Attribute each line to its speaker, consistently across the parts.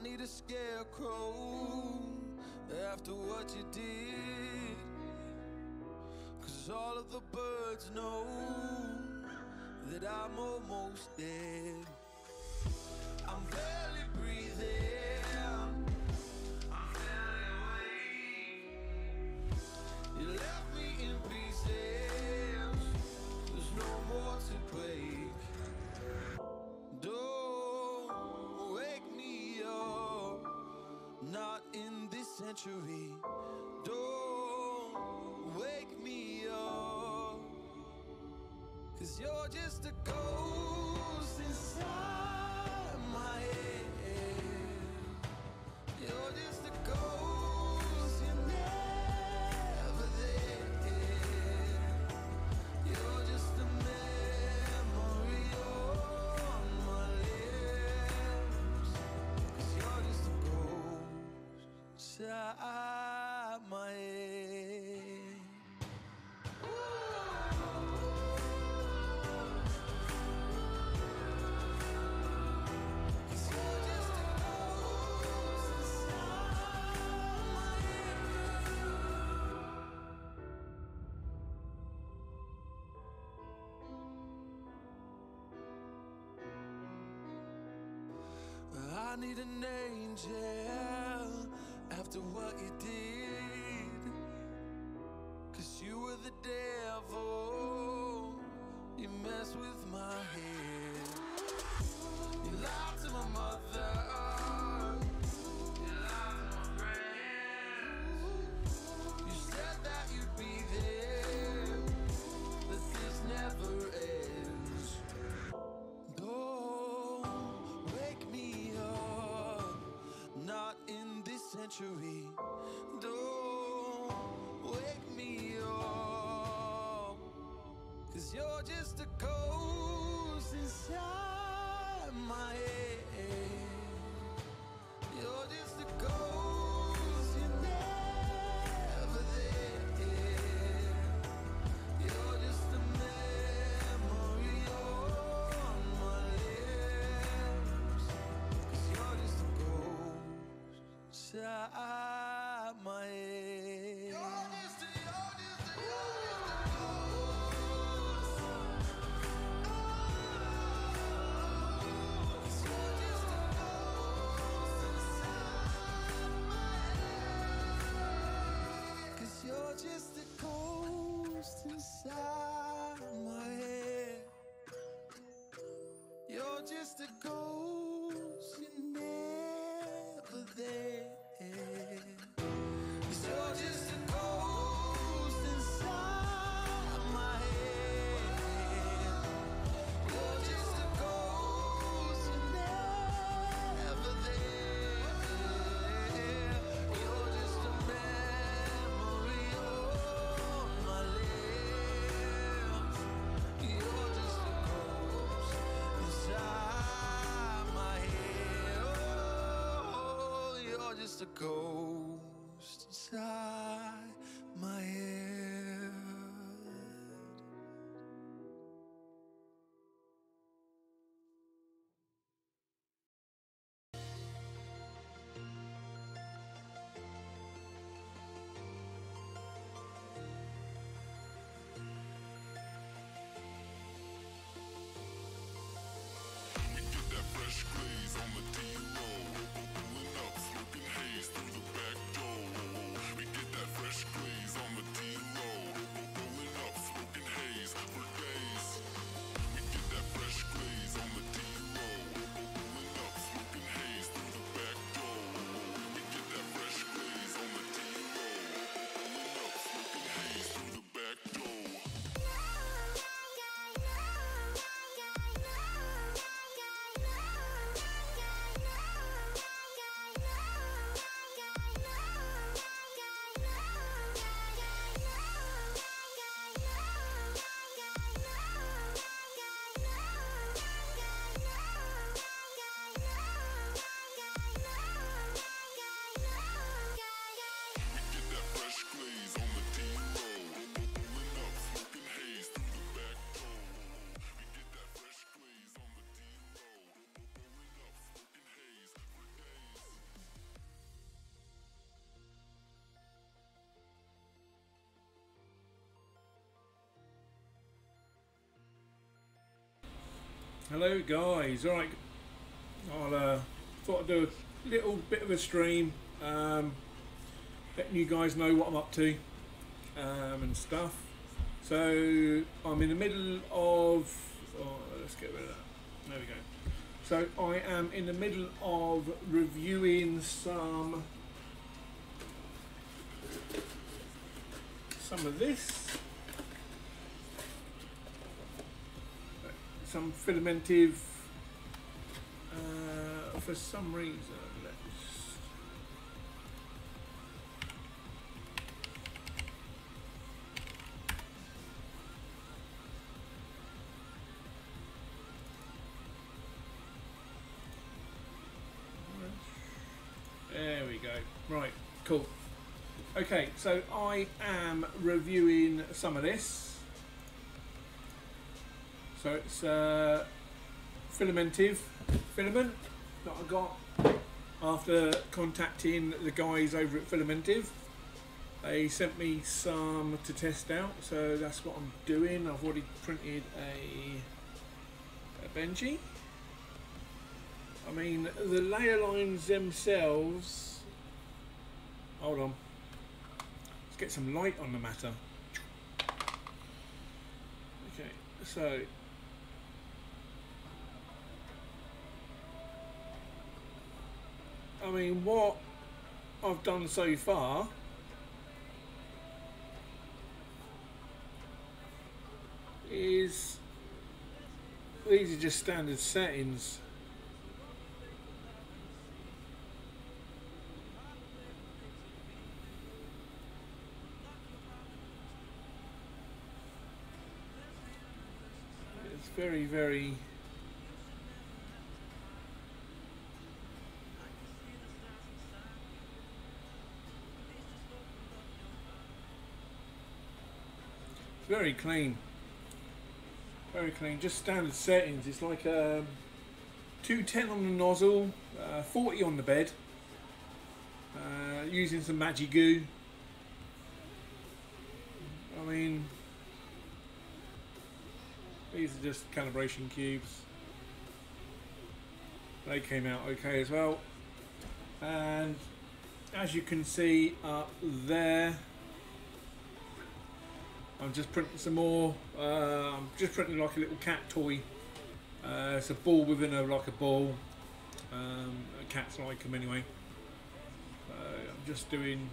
Speaker 1: I need a scarecrow after what you did, 'cause all of the birds know that I'm almost dead. I'm barely breathing, I'm barely awake. You left me in pieces, there's no more to break. Don't wake me up, not in this century. Don't wake me up, 'cause you're just a ghost inside my head. You're just a ghost, you're never there. You're just a memory on my lips, 'cause you're just a ghost inside my head. I need an angel after what you did, 'cause you were the devil, you messed with my head. You lied to my mother, you lied to my friends. You said that you'd be there, but this never ends. Don't wake me up, not in this century. Don't wake me up, 'cause you're just a ghost inside my head. You're just a ghost, you're never there. You're just a memory on my lips, 'cause you're just a ghost inside my head. You're just a You're just a ghost inside my head. You're just a ghost, you're never there. 'Cause you're just a ghost inside my head. You're just a ghost, you're never there. You're just a memory on my lips. You're just a ghost inside my head. Oh, you're just a ghost inside my head.
Speaker 2: We get that fresh glaze on the D-roll, pulling up, slurping haze through the back door. We get that
Speaker 3: Hello guys, alright, I thought I'd do a little bit of a stream, letting you guys know what I'm up to and stuff. So I'm in the middle of, let's get rid of that, there we go. So I am in the middle of reviewing some of this. Some Filamentive, for some reason, there we go, right, cool. Okay, so I am reviewing some of this. So it's Filamentive filament that I got after contacting the guys over at Filamentive. They sent me some to test out, so that's what I'm doing. I've already printed a Benji. I mean, the layer lines themselves, hold on, let's get some light on the matter. Okay, so I mean, what I've done so far is, these are just standard settings. It's very, very very clean, just standard settings. It's like 210 on the nozzle, 40 on the bed, using some magic goo. I mean, these are just calibration cubes. They came out okay as well, and as you can see up there, I'm just printing some more. I'm just printing like a little cat toy. It's a ball within like a ball. Cats like them anyway. I'm just doing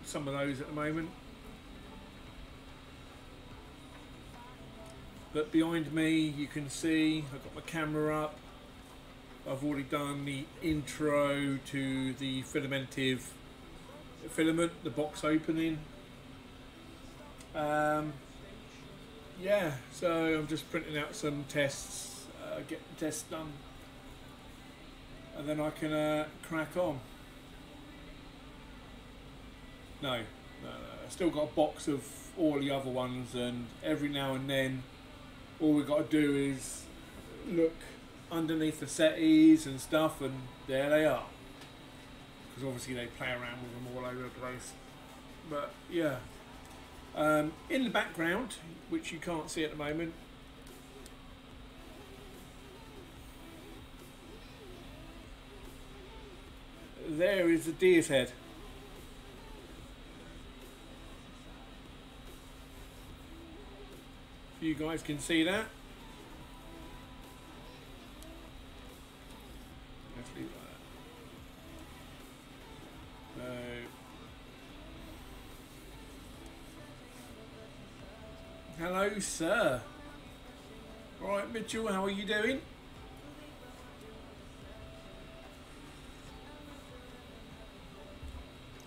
Speaker 3: some of those at the moment. But behind me, you can see I've got my camera up. I've already done the intro to the Filamentive filament, the box opening. Yeah, so I'm just printing out some tests, get the tests done, and then I can crack on. No, I still got a box of all the other ones, and every now and then all we've got to do is look underneath the settees and stuff, and there they are, because obviously they play around with them all over the place. But yeah. In the background, which you can't see at the moment, there is the deer's head. If you guys can see that. Let's leave it like that. Hello, sir. Right, Mitchell, how are you doing?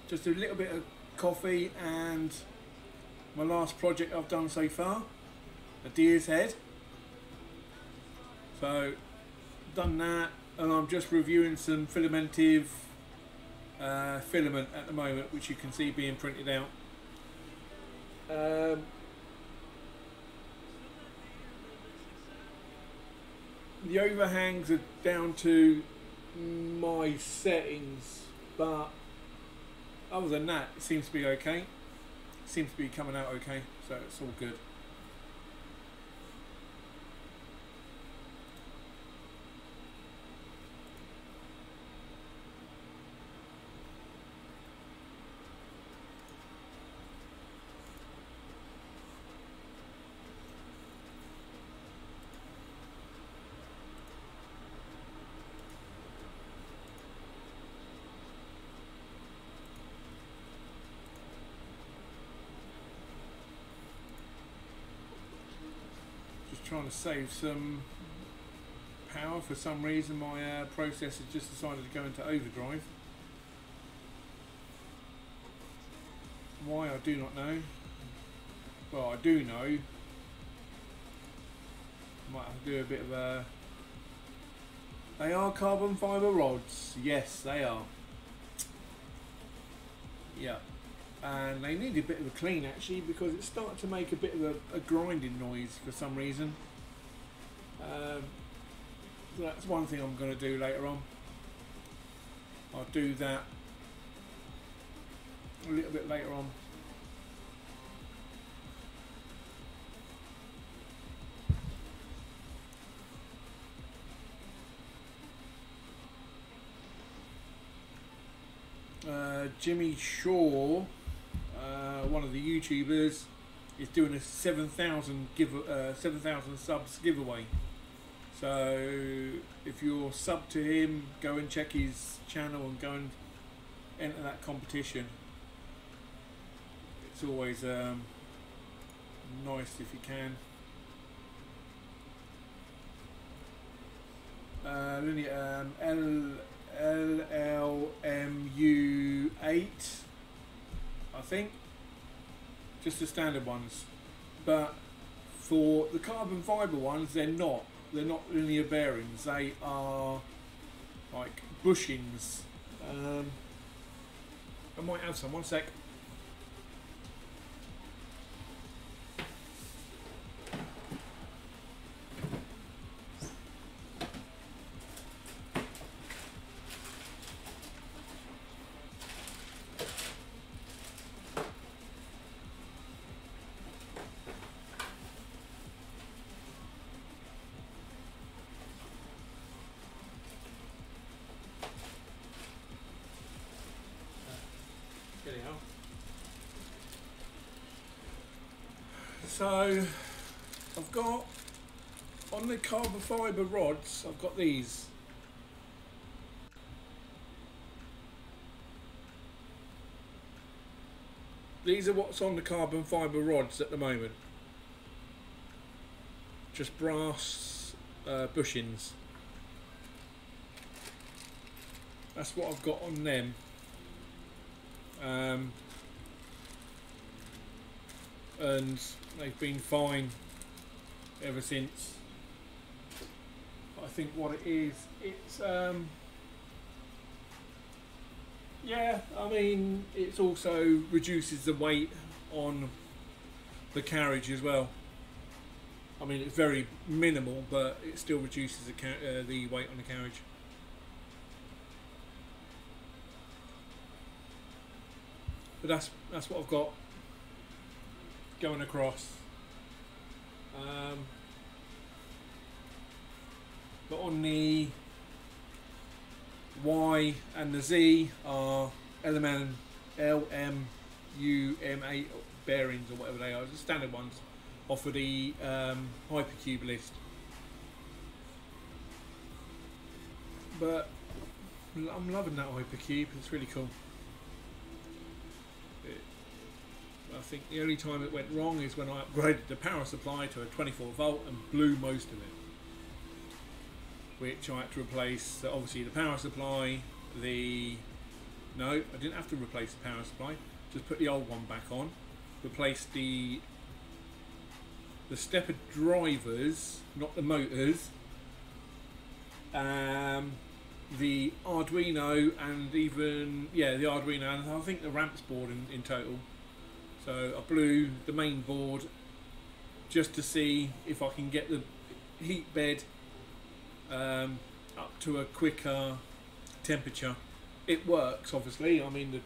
Speaker 3: Just a little bit of coffee and my last project I've done so far, a deer's head. So, done that, and I'm just reviewing some Filamentive filament at the moment, which you can see being printed out. The overhangs are down to my settings, but other than that, it seems to be okay. It seems to be coming out okay, so it's all good. trying to save some power. For some reason my processor just decided to go into overdrive. Why, I do not know. Well, I do know. Might have to do a bit of a... They are carbon fibre rods. Yes, they are. Yeah. And they need a bit of a clean actually, because it's starting to make a bit of a grinding noise for some reason. So that's one thing I'm going to do later on. I'll do that a little bit later on. Jimmy Shaw, one of the YouTubers, is doing a 7,000 subs giveaway. So if you're sub to him, go and check his channel and go and enter that competition. It's always nice if you can. LLMU8, I think, just the standard ones, but for the carbon fibre ones they're not linear bearings, they are like bushings. I might have some, one sec. So I've got on the carbon fibre rods, I've got these. These are what's on the carbon fibre rods at the moment. Just brass bushings. That's what I've got on them. And they've been fine ever since. I think what it is, it's yeah, I mean, it also reduces the weight on the carriage as well. I mean, it's very minimal, but it still reduces the weight on the carriage. But that's what I've got going across. But on the Y and the Z are LMU M8 bearings or whatever they are, the standard ones off of the Hypercube list. But I'm loving that Hypercube, it's really cool. I think the only time it went wrong is when I upgraded the power supply to a 24 volt and blew most of it, which I had to replace. Obviously the power supply, no, I didn't have to replace the power supply, just put the old one back on, replaced the stepper drivers, not the motors, the Arduino, and even, yeah, the Arduino, and I think the ramps board in total. So I blew the main board just to see if I can get the heat bed up to a quicker temperature. It works, obviously. I mean,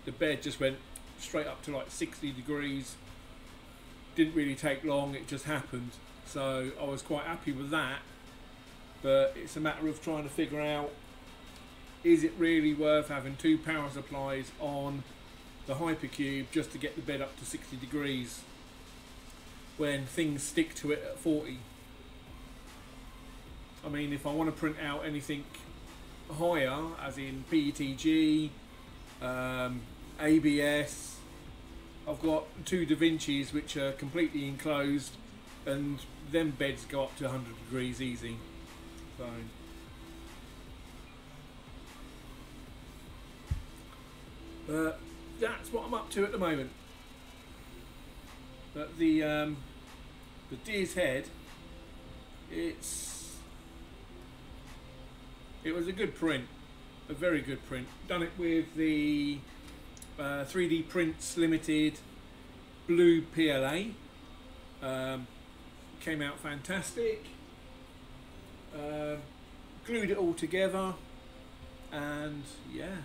Speaker 3: the bed just went straight up to like 60 degrees. Didn't really take long, it just happened. So I was quite happy with that. But it's a matter of trying to figure out, is it really worth having two power supplies on the Hypercube just to get the bed up to 60 degrees when things stick to it at 40. I mean, if I want to print out anything higher, as in PETG, ABS, I've got two Da Vinci's which are completely enclosed. and them beds go up to 100 degrees easy. So that's what I'm up to at the moment. But the Deer's Head, it was a good print, a very good print. Done it with the 3D Prints Limited blue PLA. Came out fantastic. Glued it all together, and yeah,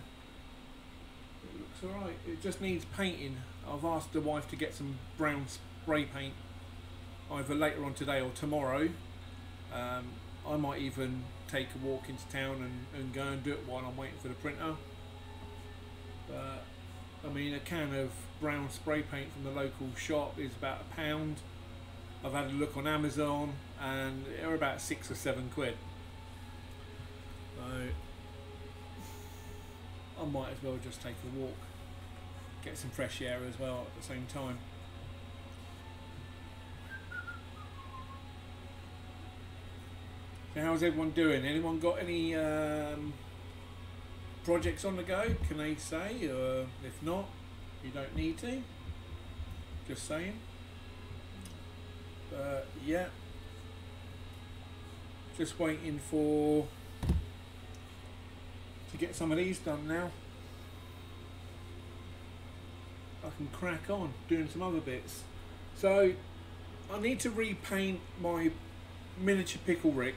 Speaker 3: it looks alright. It just needs painting. I've asked the wife to get some brown spray paint either later on today or tomorrow. I might even take a walk into town and go and do it while I'm waiting for the printer. But I mean, a can of brown spray paint from the local shop is about £1. I've had a look on Amazon and they're about £6 or £7. So I might as well just take a walk, get some fresh air as well at the same time. So how's everyone doing? Anyone got any projects on the go, can they say? Or if not, you don't need to. Just saying. But yeah, just waiting to get some of these done now. I can crack on doing some other bits. So I need to repaint my miniature pickle rig,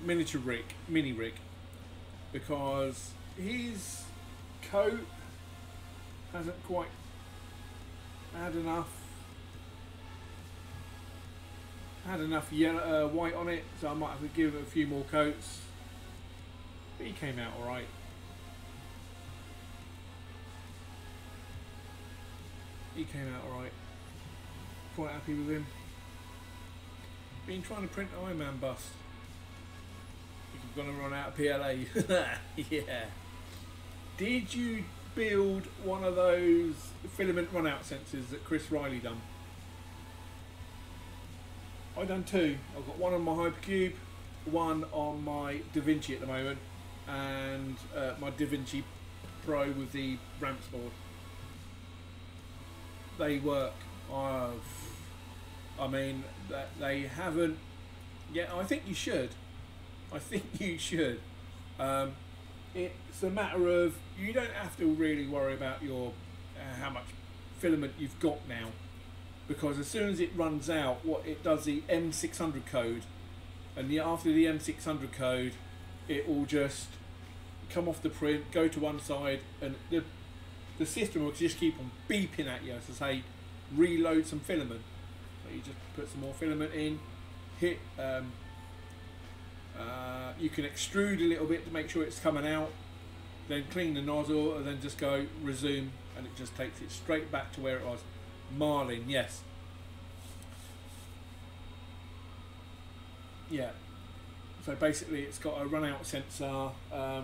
Speaker 3: mini rig, because his coat hasn't quite had enough yellow, white on it, so I might have to give it a few more coats. But he came out alright. Quite happy with him. Been trying to print Iron Man bust. You're gonna run out of PLA. Yeah. Did you build one of those filament run out sensors that Chris Riley done? I've done two. I've got one on my Hypercube, one on my DaVinci at the moment, and my DaVinci Pro with the ramps board. They work. I mean, they haven't. Yeah, I think you should. It's a matter of, you don't have to really worry about your how much filament you've got now, because as soon as it runs out, what it does, the M600 code, and after the M600 code, it will just come off the print, go to one side, and the system will just keep on beeping at you to say reload some filament. So you just put some more filament in, hit. You can extrude a little bit to make sure it's coming out, then clean the nozzle, and then just go resume, and it just takes it straight back to where it was. Marlin, yes. Yeah. So basically, it's got a run out sensor. I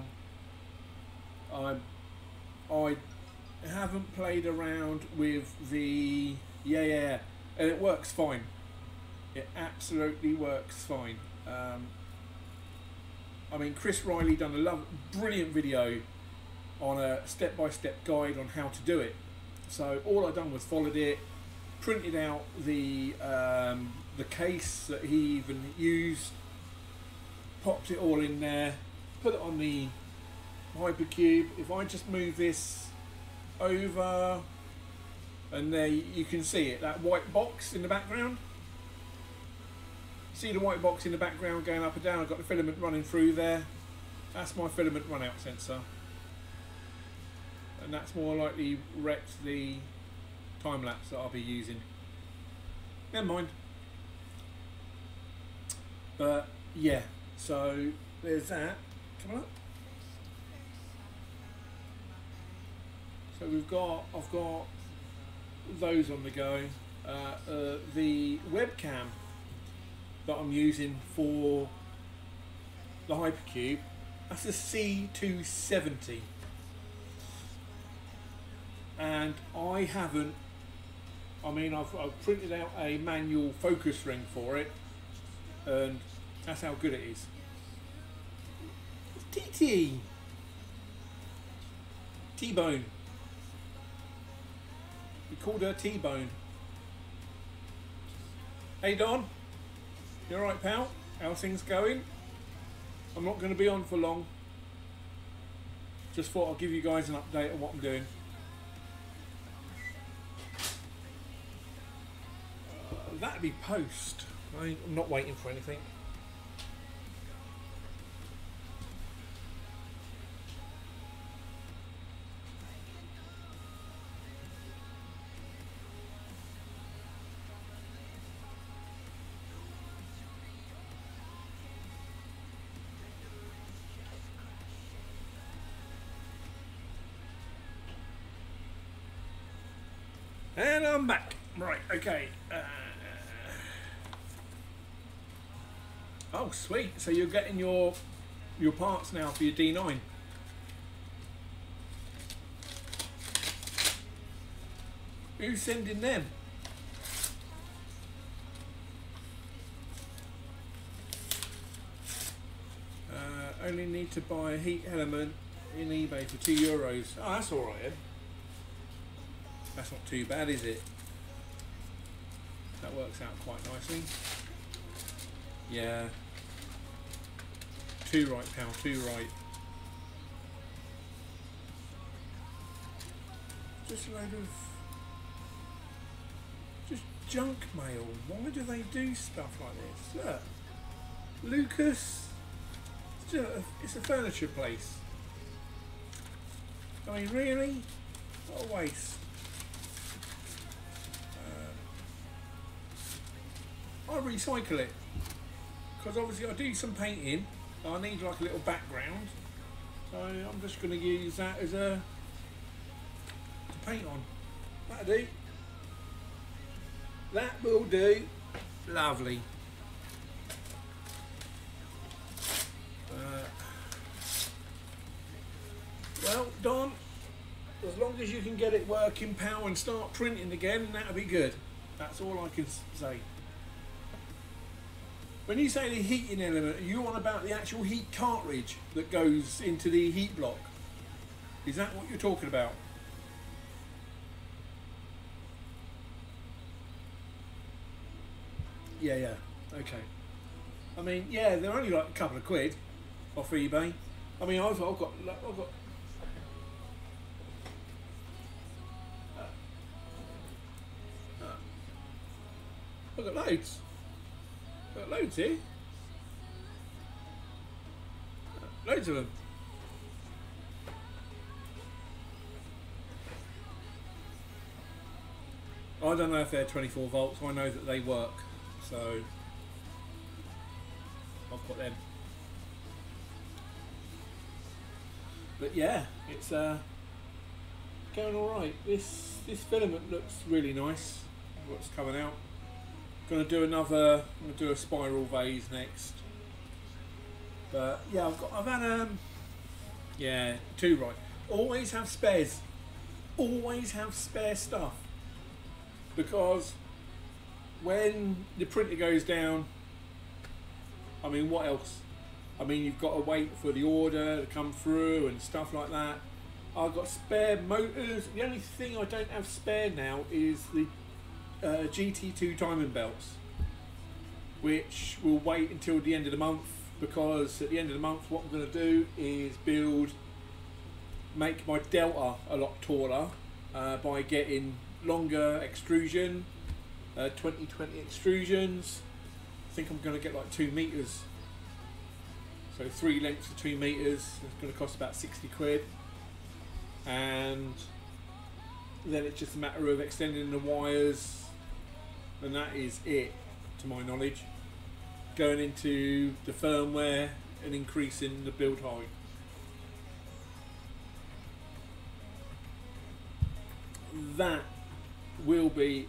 Speaker 3: haven't played around with the and it works fine. It absolutely works fine. I mean, Chris Riley done a brilliant video on a step-by-step guide on how to do it. So all I done was followed it, printed out the case that he even used, popped it all in there, put it on the Hypercube. If I just move this over, and there you can see it, that white box in the background. See the white box in the background going up and down? I've got the filament running through there. That's my filament run out sensor. And that's more likely wrecked the time lapse that I'll be using. Never mind. But yeah, so there's that. Come on. So I've got those on the go. The webcam that I'm using for the Hypercube, that's a C270, and I I mean, I've printed out a manual focus ring for it, and that's how good it is. It's TT! T-Bone. We called her T-Bone. Hey Don, you alright pal? How's things going? I'm not going to be on for long. Just thought I'd give you guys an update on what I'm doing. That'd be post. I'm not waiting for anything. And I'm back. Right, okay. Oh, sweet. So you're getting your parts now for your D9. Who's sending them? Only need to buy a heat element in eBay for €2. Oh, that's alright then. That's not too bad, is it? That works out quite nicely. Yeah. Too right, pal, too right. Just a load of... just junk mail. Why do they do stuff like this? Look. Lucas. It's a furniture place. I mean, really? What a waste. I recycle it because obviously I do some painting. I need like a little background, so I'm just going to use that as to paint on. That'll do. That will do. Lovely. Well, Don, as long as you can get it working, pal, and start printing again, that'll be good. That's all I can say. When you say the heating element, are you on about the actual heat cartridge that goes into the heat block? Is that what you're talking about? Yeah, okay. I mean, yeah, they're only like a couple of quid off eBay. I mean, I've got loads. Got loads here. Loads of them. I don't know if they're 24 volts. I know that they work, so I've got them. But yeah, it's going all right. This filament looks really nice. What's coming out? Going to do another. I'm going to do a spiral vase next. But yeah, I've had yeah, two right. Always have spares. Always have spare stuff. Because when the printer goes down, I mean, what else? I mean, you've got to wait for the order to come through and stuff like that. I've got spare motors. The only thing I don't have spare now is the GT2 timing belts, which will wait until the end of the month, because at the end of the month what I'm going to do is make my delta a lot taller by getting longer extrusion, 2020 extrusions. I think I'm going to get like 2 meters, so 3 lengths of 2 meters. It's going to cost about 60 quid, and then it's just a matter of extending the wires, and that is it, to my knowledge. Going into the firmware and increasing the build height. That will be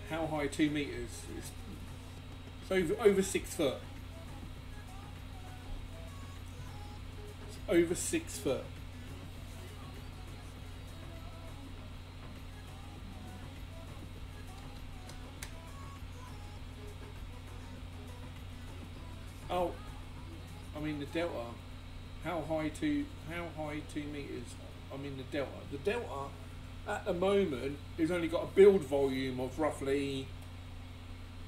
Speaker 3: how high? 2 meters. It's over 6 foot. It's over 6 foot. delta. How high 2 meters? I'm in the delta. The delta at the moment has only got a build volume of roughly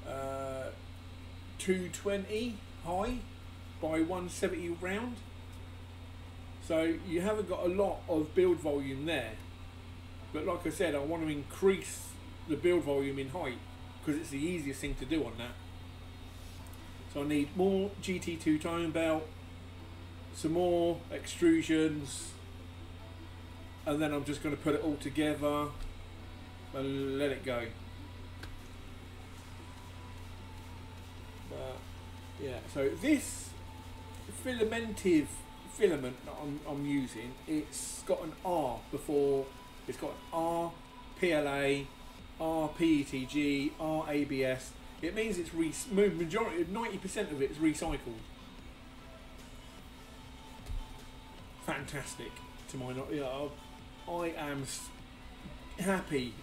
Speaker 3: 220 high by 170 round. So you haven't got a lot of build volume there. But like I said, I want to increase the build volume in height because it's the easiest thing to do on that. So I need more GT2 timing belt, some more extrusions, and then I'm just going to put it all together and let it go. But yeah, so this Filamentive filament that I'm using, it's got an R before. It's got an R PLA, R PETG, R ABS. It means it's majority, 90% of it is recycled. Fantastic to my knowledge. I am happy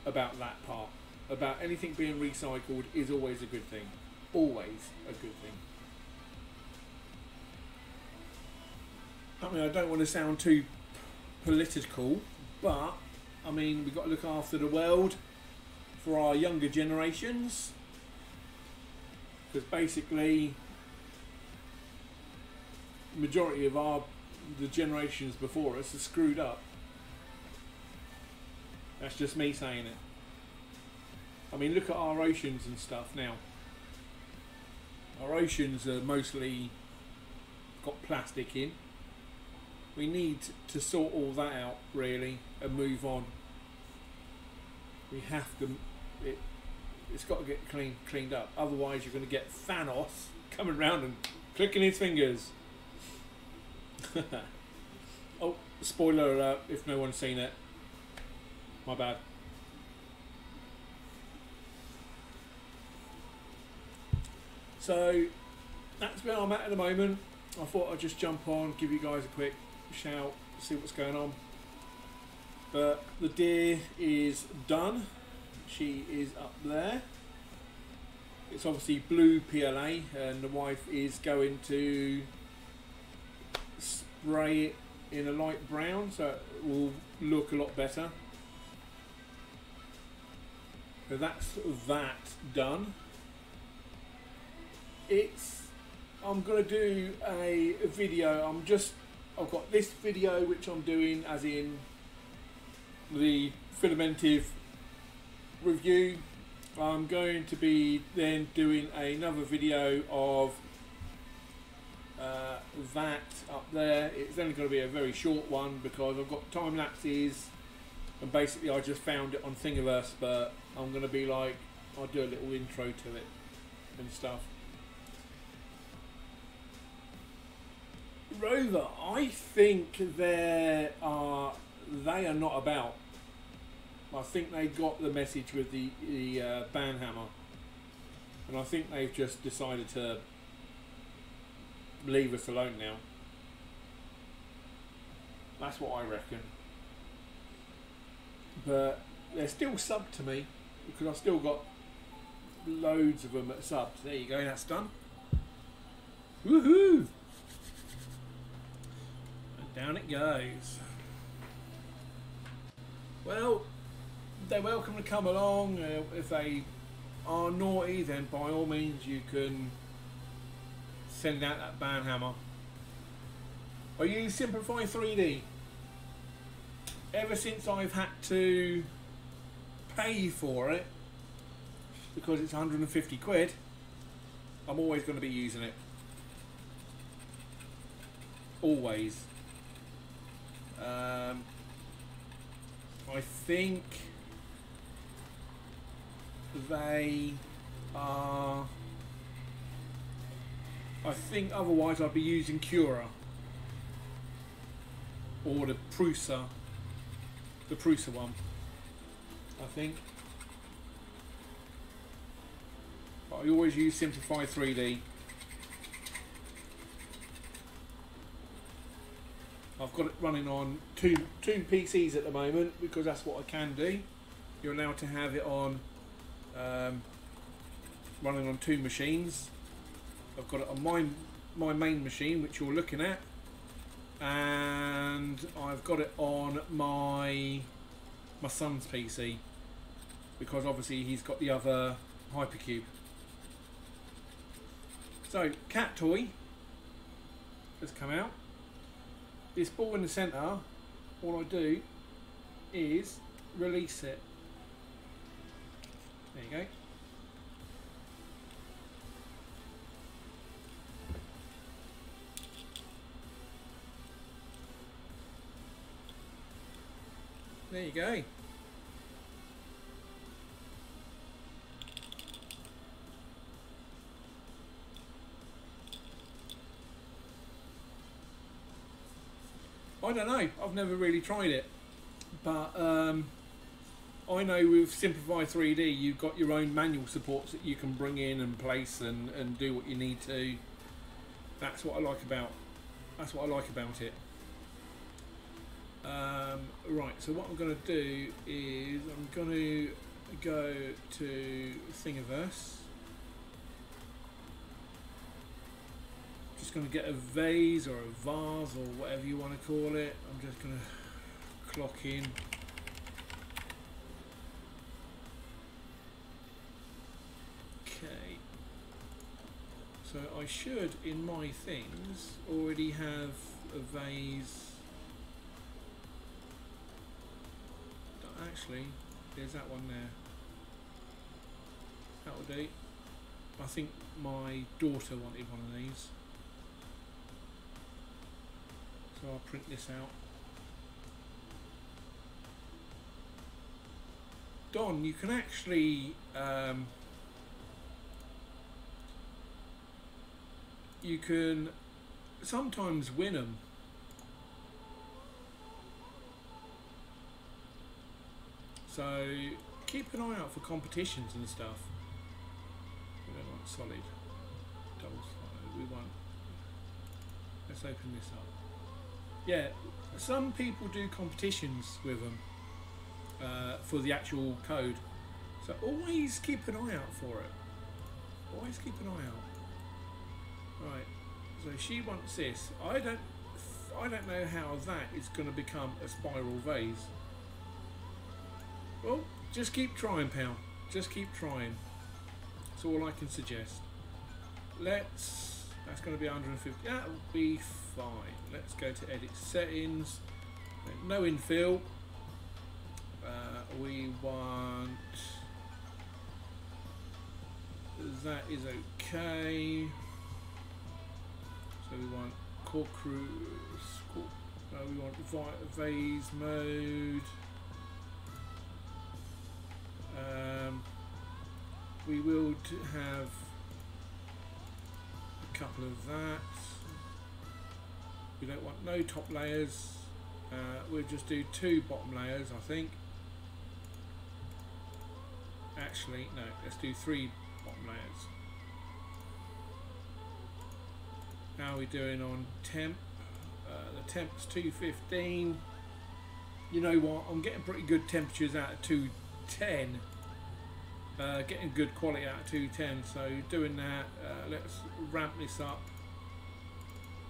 Speaker 3: about that part. About anything being recycled is always a good thing. Always a good thing. I mean, I don't want to sound too political, but I mean, we've got to look after the world for our younger generations, because basically the majority of the generations before us are screwed up. That's just me saying it. I mean, look at our oceans and stuff now. Our oceans are mostly got plastic in. We need to sort all that out, really, and move on. We have to. It's got to get cleaned up. Otherwise, you're going to get Thanos coming round and clicking his fingers. Oh, spoiler alert! If no one's seen it, my bad. So that's where I'm at the moment. I thought I'd just jump on, give you guys a quick shout, see what's going on. But the deer is done. She is up there. It's obviously blue PLA, and the wife is going to spray it in a light brown so it will look a lot better. So that's that done. I'm going to do a video. I've got this video which I'm doing as in the Filamentive review. I'm going to be then doing another video of that up there. It's only going to be a very short one because I've got time lapses, and basically I just found it on Thingiverse, but I'm going to be like, I'll do a little intro to it and stuff. Rover, I think they are not about. I think they got the message with the band hammer, and I think they've just decided to leave us alone now. That's what I reckon. But they're still sub to me because I've still got loads of them at subs. There you go, that's done. Woohoo! And down it goes. Well, they're welcome to come along. If they are naughty, then by all means you can send out that band hammer. I use Simplify 3D. Ever since I've had to pay for it, because it's 150 quid, I'm always going to be using it. Always. I think they are. I think otherwise I'd be using Cura or the Prusa one, I think. But I always use Simplify 3D. I've got it running on two PCs at the moment because that's what I can do. You're allowed to have it on running on two machines. I've got it on my main machine, which you're looking at, and I've got it on my son's PC, because obviously he's got the other Hypercube. So, cat toy has come out. This ball in the centre, all I do is release it. There you go. There you go. I don't know, I've never really tried it, but I know with Simplify 3D you've got your own manual supports that you can bring in and place and do what you need to. That's what I like about it. Right, so what I'm going to do is I'm going to go to Thingiverse. Just going to get a vase or a vase or whatever you want to call it. I'm just going to clock in. Okay. So I should, in my things, already have a vase. Actually, there's that one there. That will do. I think my daughter wanted one of these. So I'll print this out. Don, you can actually you can sometimes win them. So keep an eye out for competitions and stuff. We don't want solid, double sided. We want. Let's open this up. Yeah, some people do competitions with them for the actual code. So always keep an eye out for it. Always keep an eye out. Right. So she wants this. I don't know how that is going to become a spiral vase. Well, just keep trying, pal. Just keep trying. That's all I can suggest. That's going to be 150. That'll be fine. Let's go to edit settings. No infill. We want. That is okay. So we want core cruise. We want vase mode. We will have a couple of that. We don't want no top layers. We'll just do 2 bottom layers, I think. Actually, no, let's do 3 bottom layers. How are we doing on temp? The temp's 215. You know what? I'm getting pretty good temperatures out of 210. Getting good quality out of 210. So doing that. Let's ramp this up.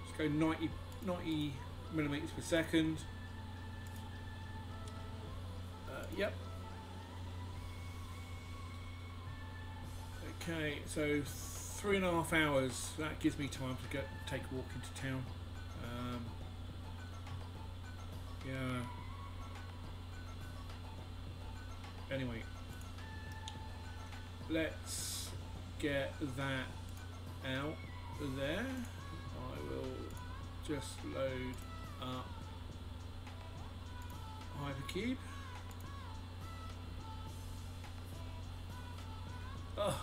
Speaker 3: Let's go 90 millimeters per second. Yep. Okay, so 3.5 hours. That gives me time to take a walk into town. Yeah. Anyway, let's get that out there. I will just load up Hypercube. Oh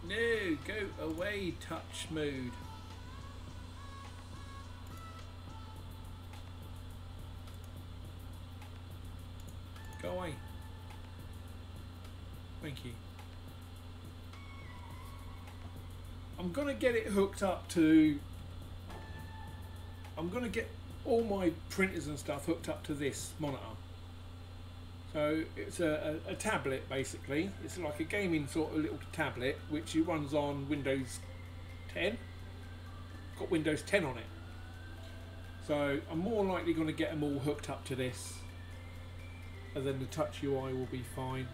Speaker 3: no, go away, touch mode. Go away. Thank you. I'm gonna get it hooked up to. I'm gonna get all my printers and stuff hooked up to this monitor. So it's a tablet basically. It's like a gaming sort of little tablet which runs on Windows 10. got Windows 10 on it. So I'm more likely going to get them all hooked up to this, and then the touch UI will be fine.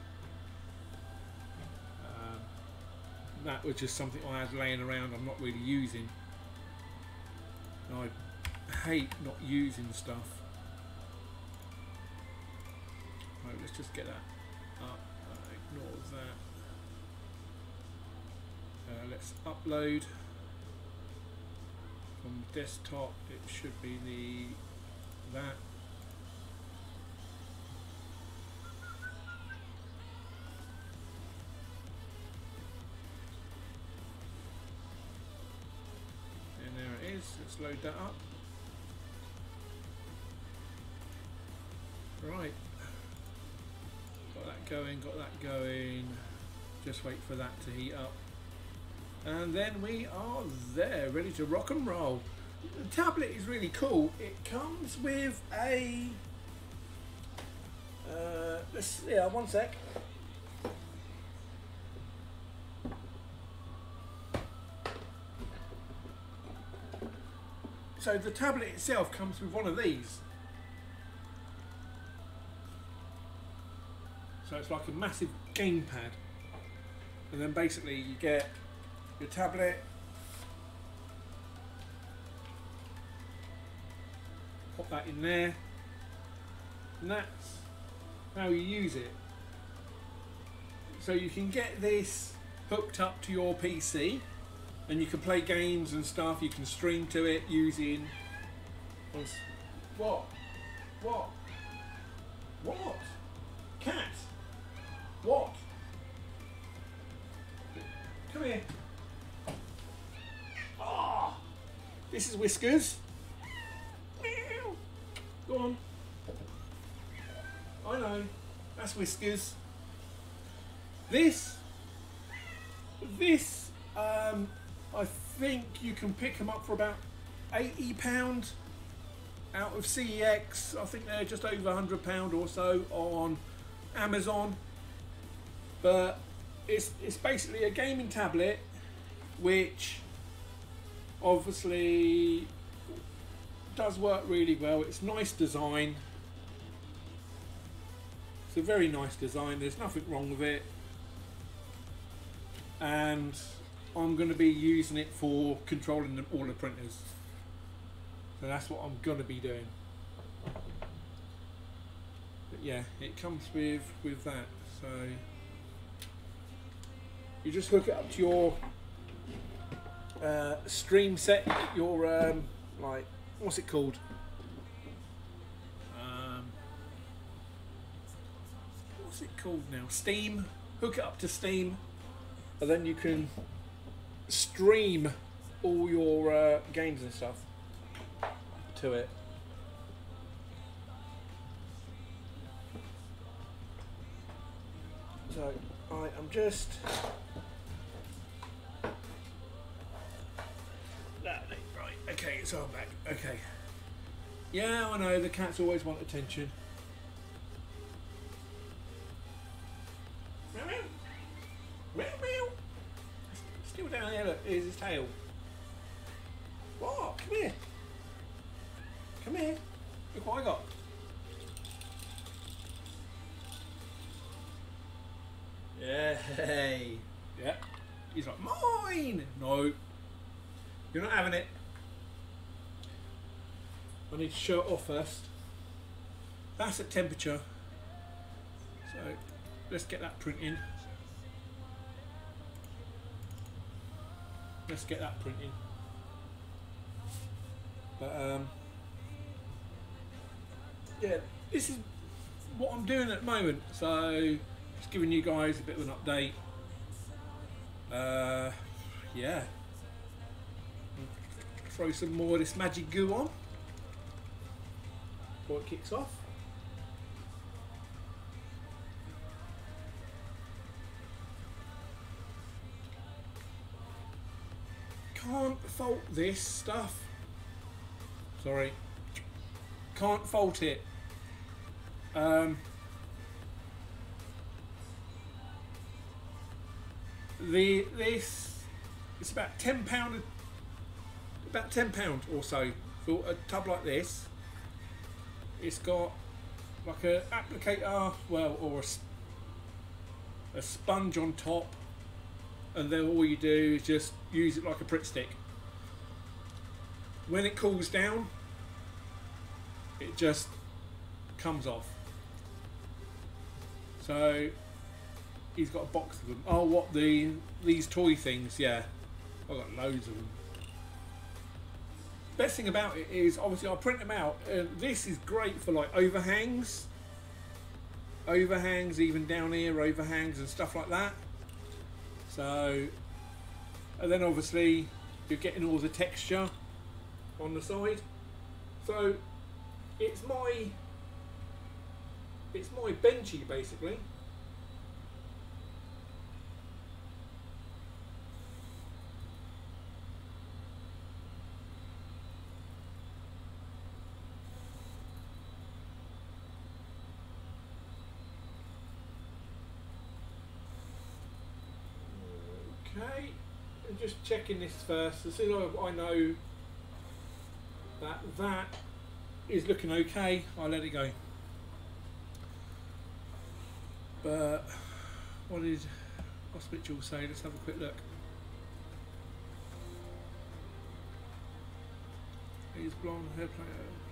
Speaker 3: That was just something I had laying around I'm not really using. I hate not using stuff. Right, let's just get that up. Ignore that. Let's upload from desktop. It should be that. And there it is. Let's load that up. Right. Got that going, got that going. Just wait for that to heat up. And then we are there, ready to rock and roll. The tablet is really cool. It comes with a... one sec. So the tablet itself comes with one of these. So it's like a massive gamepad. And then basically you get your tablet, pop that in there, and that's how you use it. So you can get this hooked up to your PC and you can play games and stuff. You can stream to it using... What? Cat? What? Come here. Ah! This is Whiskers. Meow. Go on. I know. That's Whiskers. This, I think you can pick them up for about £80 out of CEX. I think they're just over £100 or so on Amazon. But it's basically a gaming tablet, which obviously does work really well. It's nice design. It's a very nice design. There's nothing wrong with it. And I'm going to be using it for controlling all the printers. So that's what I'm going to be doing. But yeah, it comes with that. So you just hook it up to your stream set, your like, what's it called? What's it called now? Steam. Hook it up to Steam, and then you can stream all your games and stuff to it. So I'm just right. Okay, so I'm back. Okay. Yeah, I know the cats always want attention. Meow, meow. Meow, meow. Still down there. Look, here's his tail. What? Come here. Come here. Look what I got. Yay. Yeah. He's like, mine! No. You're not having it. I need to show it off first. That's at temperature. So let's get that printing. Let's get that printing. But yeah, this is what I'm doing at the moment. So just giving you guys a bit of an update. Yeah. Throw some more of this magic goo on before it kicks off. Can't fault this stuff. Sorry. Can't fault it. This it's about £10. about £10 or so for a tub like this. It's got like a applicator, well, or a sponge on top, and then all you do is just use it like a Pritt stick. When it cools down, it just comes off. So he's got a box of them. Oh, what, these toy things? Yeah, I've got loads of them. Best thing about it is obviously I'll print them out. This is great for like overhangs, even down here, overhangs and stuff like that. So, and then obviously you're getting all the texture on the side. So it's my benchy basically. Okay, and just checking this first. As soon as I know that is looking okay, I'll let it go. But what's Mitchell say? Let's have a quick look. He's blonde hair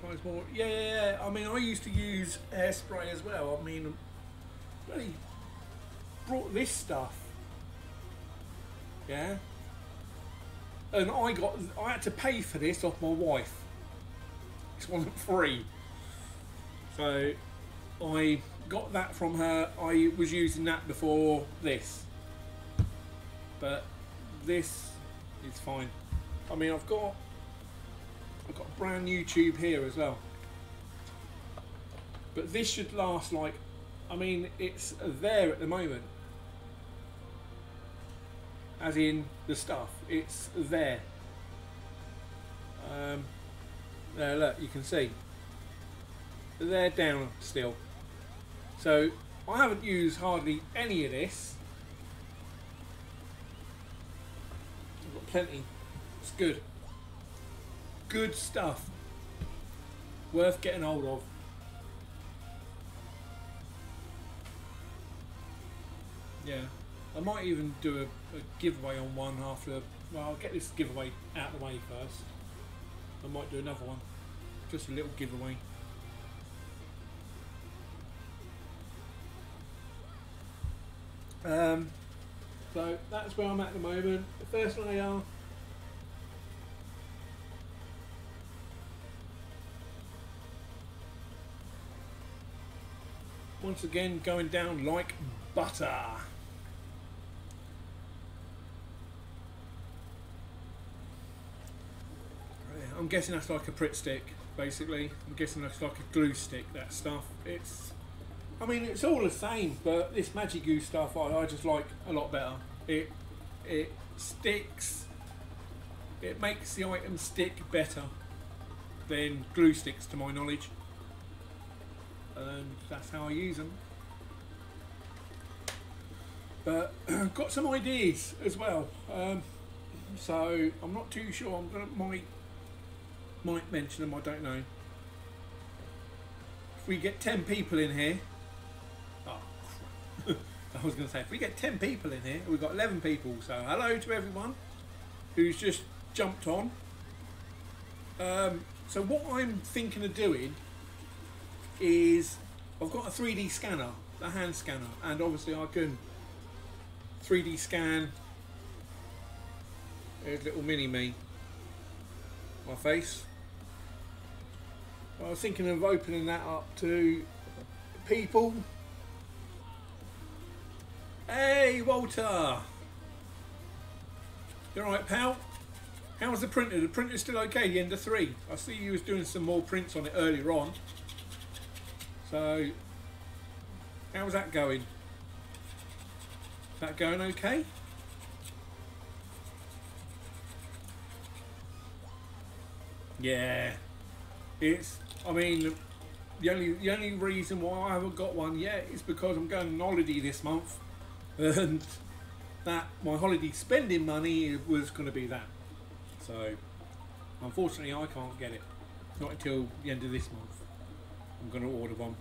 Speaker 3: applies more. Yeah. I mean, I used to use hairspray as well. I mean, really brought this stuff. Yeah. And I had to pay for this off my wife. This wasn't free. So I got that from her. I was using that before this. But this is fine. I mean, I've got a brand new tube here as well. But this should last like, I mean, it's there at the moment. As in the stuff, it's there. There, look, you can see. They're down still. So I haven't used hardly any of this. I've got plenty. It's good. Good stuff. Worth getting hold of. Yeah. I might even do a giveaway on one after. Well, I'll get this giveaway out of the way first. I might do another one. Just a little giveaway. So that's where I'm at the moment. The first layer. Once again, going down like butter. I'm guessing that's like a Pritt stick, basically. I'm guessing that's like a glue stick, that stuff. I mean, it's all the same, but this Magic Glue stuff I just like a lot better. It sticks, it makes the item stick better than glue sticks to my knowledge. And that's how I use them. But got some ideas as well. So I'm not too sure. Might mention them, I don't know. If we get 10 people in here, I was going to say, if we get 10 people in here, we've got 11 people, so hello to everyone who's just jumped on. So what I'm thinking of doing is, I've got a 3D scanner, a hand scanner, and obviously I can 3D scan. There's little mini me, my face. I was thinking of opening that up to people. Hey Walter! You alright, pal? How's the printer? The printer's still okay, the Ender 3. I see you was doing some more prints on it earlier on. So, how's that going? Is that going okay? Yeah. I mean, the only reason why I haven't got one yet is because I'm going on holiday this month, and that my holiday spending money was going to be that. So Unfortunately, I can't get it. Not until the end of this month. I'm going to order one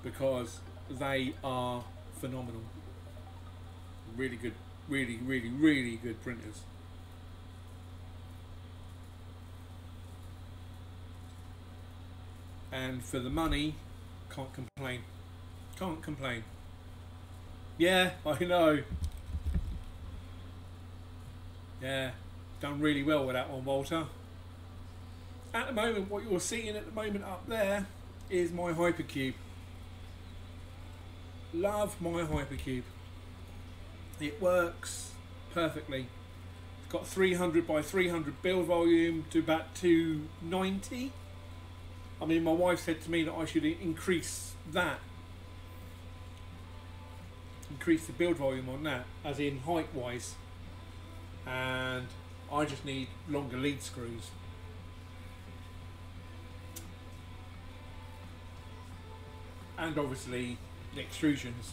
Speaker 3: because they are phenomenal. Really good, really good printers. And for the money, can't complain. Can't complain. Yeah, I know. Yeah, done really well with that one, Walter. At the moment, what you're seeing at the moment up there is my Hypercube. Love my Hypercube. It works perfectly. It's got 300 by 300 build volume to about 290. I mean, my wife said to me that I should increase that. Increase the build volume on that, as in height wise. And I just need longer lead screws. And obviously the extrusions.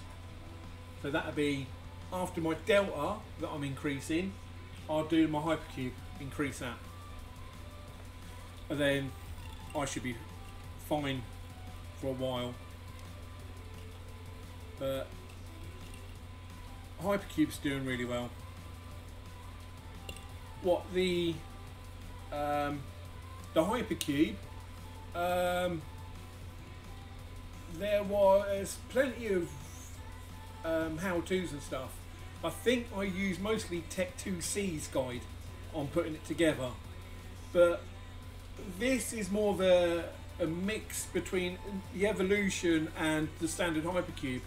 Speaker 3: So that'll be after my delta that I'm increasing. I'll do my Hypercube, increase that, and then I should be fine for a while. But Hypercube's doing really well. What the Hypercube, there was plenty of how-tos and stuff. I think I used mostly Tech 2C's guide on putting it together, but this is more of a mix between the Evolution and the standard Hypercube,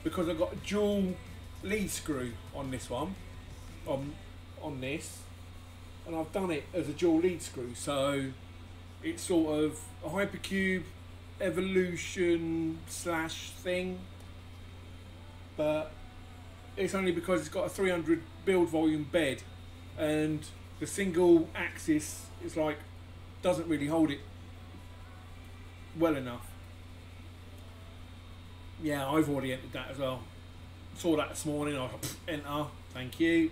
Speaker 3: because I've got a dual lead screw on this one, on this, and I've done it as a dual lead screw, so it's sort of a Hypercube Evolution slash thing, but it's only because it's got a 300 build volume bed, and the single axis is like doesn't really hold it well enough. Yeah, I've already entered that as well. Saw that this morning. I was like, enter. Thank you.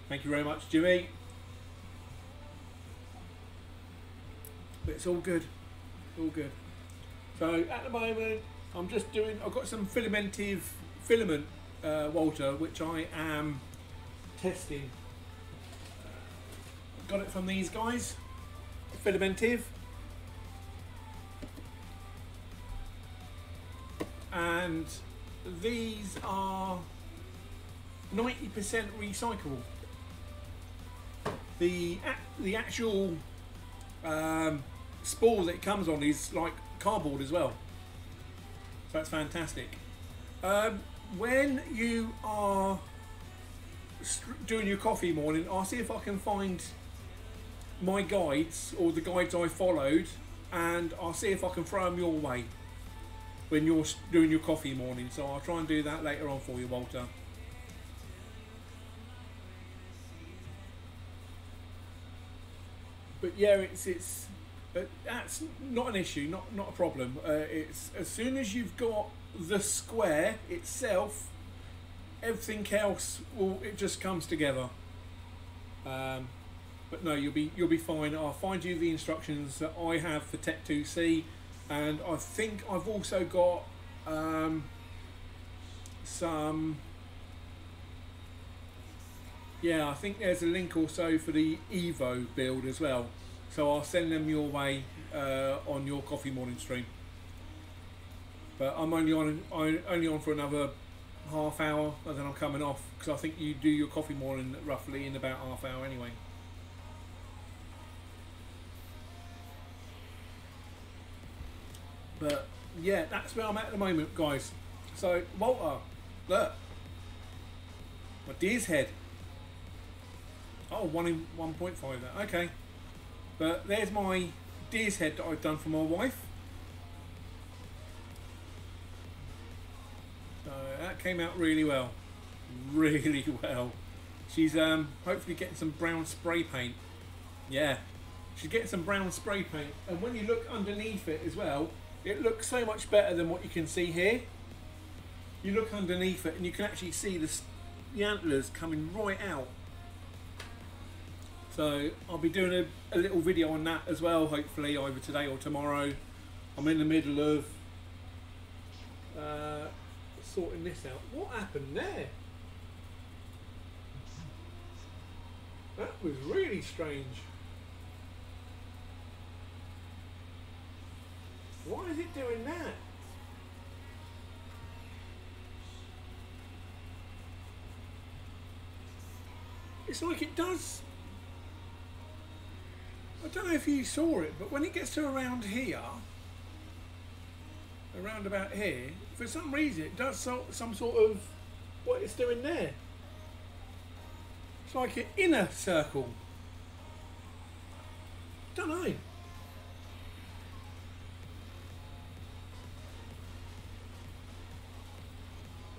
Speaker 3: Thank you very much, Jimmy. But it's all good. All good. So at the moment, I'm just doing. I've got some Filamentive filament, Walter, which I am testing. Got it from these guys, Filamentive. And these are 90% recyclable. The actual spool that it comes on is like cardboard as well, so that's fantastic. When you are doing your coffee morning, I'll see if I can find my guides or the guides I followed, and I'll see if I can throw them your way when you're doing your coffee morning. So I'll try and do that later on for you, Walter. But yeah, it's that's not an issue, not a problem. It's as soon as you've got the square itself, everything else it just comes together. But no, you'll be fine. I'll find you the instructions that I have for Tech 2C, and I think I've also got some. Yeah, I think there's a link also for the Evo build as well. So I'll send them your way on your coffee morning stream. But I'm only on for another half hour, and then I'm coming off, because I think you do your coffee morning roughly in about half hour anyway. But yeah, that's where I'm at the moment, guys. So Walter, look, my deer's head. Oh, 1.5 there. Okay. But there's my deer's head that I've done for my wife. So that came out really well. Really well. She's hopefully getting some brown spray paint. Yeah. She's getting some brown spray paint. And when you look underneath it as well, it looks so much better than what you can see here. You look underneath it and you can actually see the antlers coming right out. So I'll be doing a little video on that as well, hopefully either today or tomorrow. I'm in the middle of sorting this out. What happened there? That was really strange. Why is it doing that? It's like it does. I don't know if you saw it, but when it gets to around here, around about here, for some reason it does some sort of what it's doing there. It's like an inner circle. Don't know.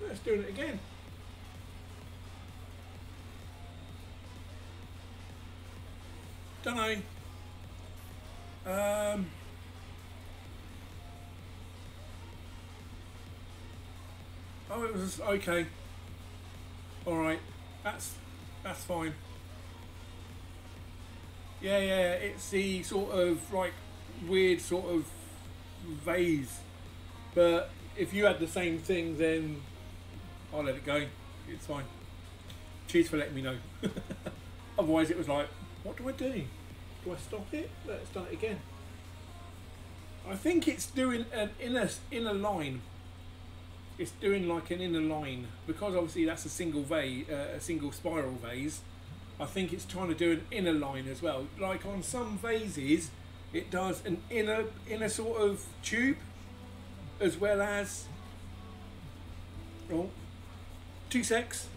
Speaker 3: Let's do it again. Don't know. Oh, it was okay. All right, that's fine. Yeah, it's the sort of like weird sort of vase. But if you had the same thing, then I'll let it go. It's fine. Cheers for letting me know. Otherwise, it was like, what do I do? Do I stop it? Let's start it again. I think it's doing an inner line. It's doing like an inner line because obviously that's a single vase, a single spiral vase. I think it's trying to do an inner line as well. Like on some vases, it does an inner sort of tube, as well as. Oh, 2 secs.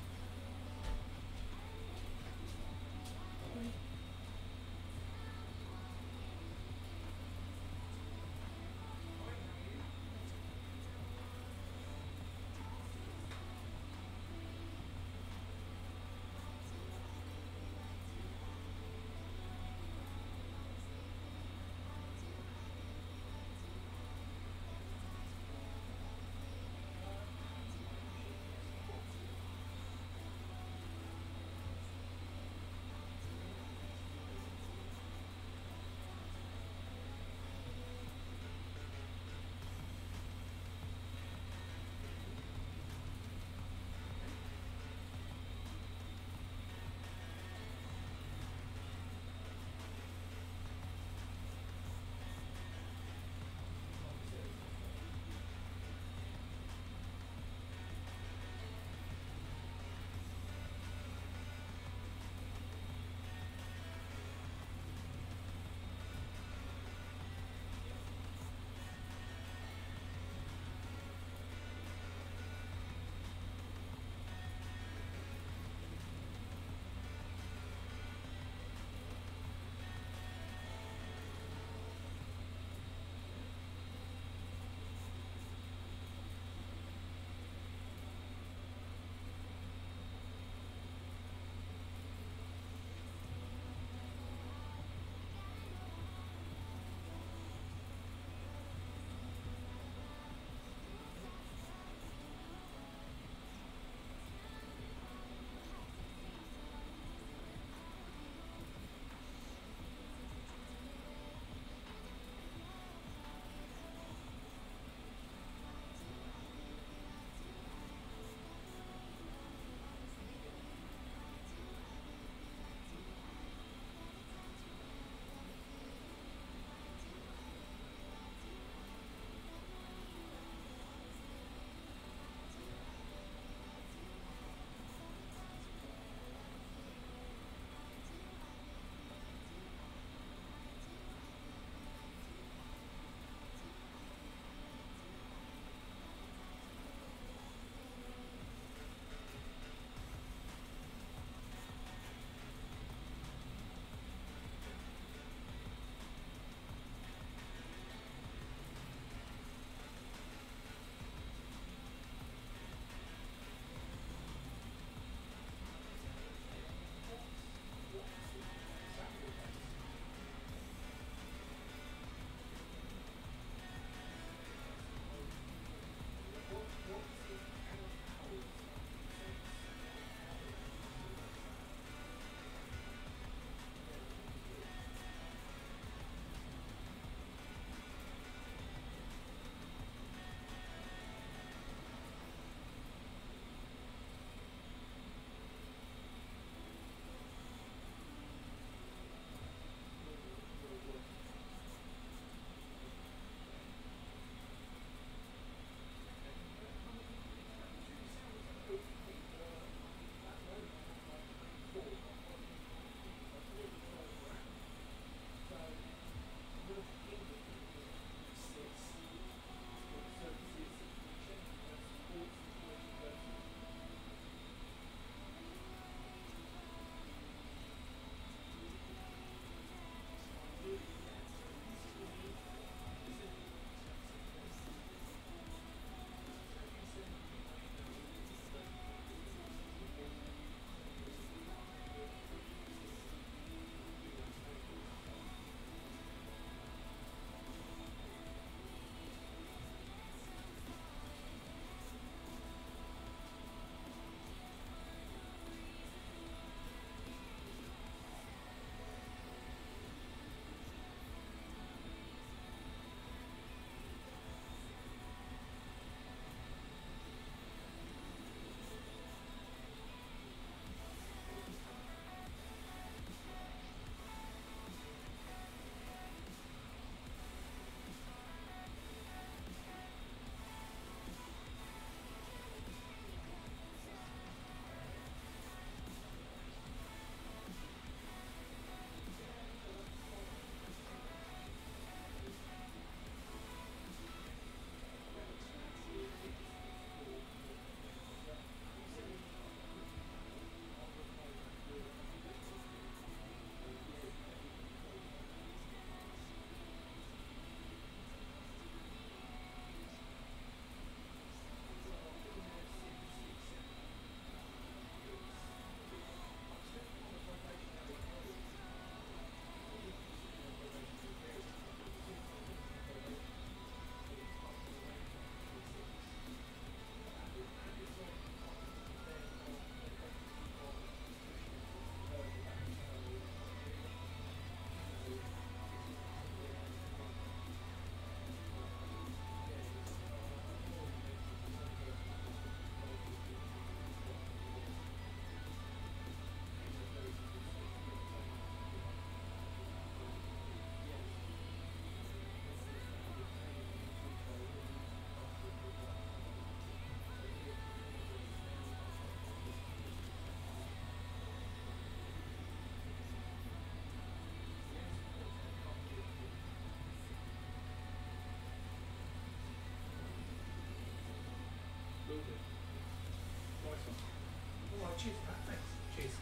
Speaker 3: cheers. Thanks. Cheers.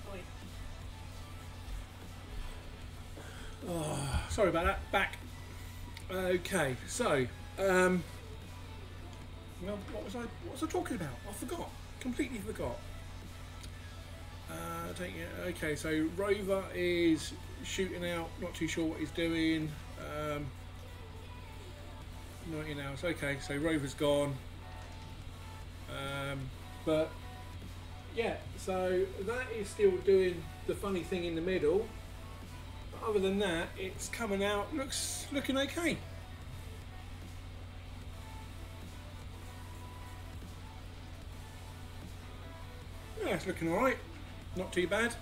Speaker 3: Bye. Oh, sorry about that. Back. Okay, so well, what was I talking about? I forgot. Completely forgot. Okay, so Rover is shooting out. Not too sure what he's doing. 19 hours. Okay, so Rover's gone. But yeah, so that is still doing the funny thing in the middle. But other than that, it's coming out. Looking okay. Yeah, it's looking all right. Not too bad.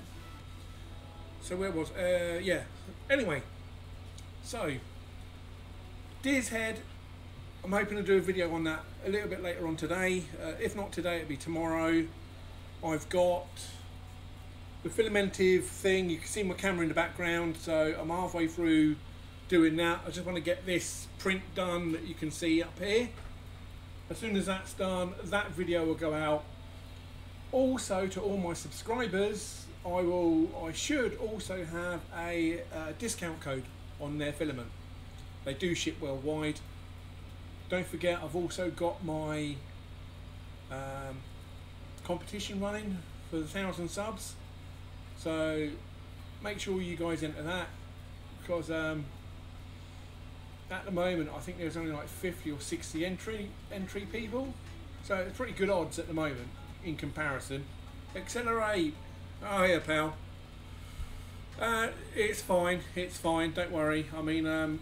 Speaker 3: So where was? Yeah. Anyway, so Deer's Head. I'm hoping to do a video on that a little bit later on today. If not today, it'll be tomorrow. I've got the Filamentive thing. You can see my camera in the background, so I'm halfway through doing that. I just want to get this print done that you can see up here. As soon as that's done, that video will go out. Also, to all my subscribers, I should also have a discount code on their filament. They do ship worldwide. Don't forget, I've also got my competition running for the 1,000 subs. So make sure you guys enter that, because at the moment I think there's only like 50 or 60 entry people. So it's pretty good odds at the moment in comparison. Accelerate. Oh yeah, pal. It's fine. Don't worry. I mean, I've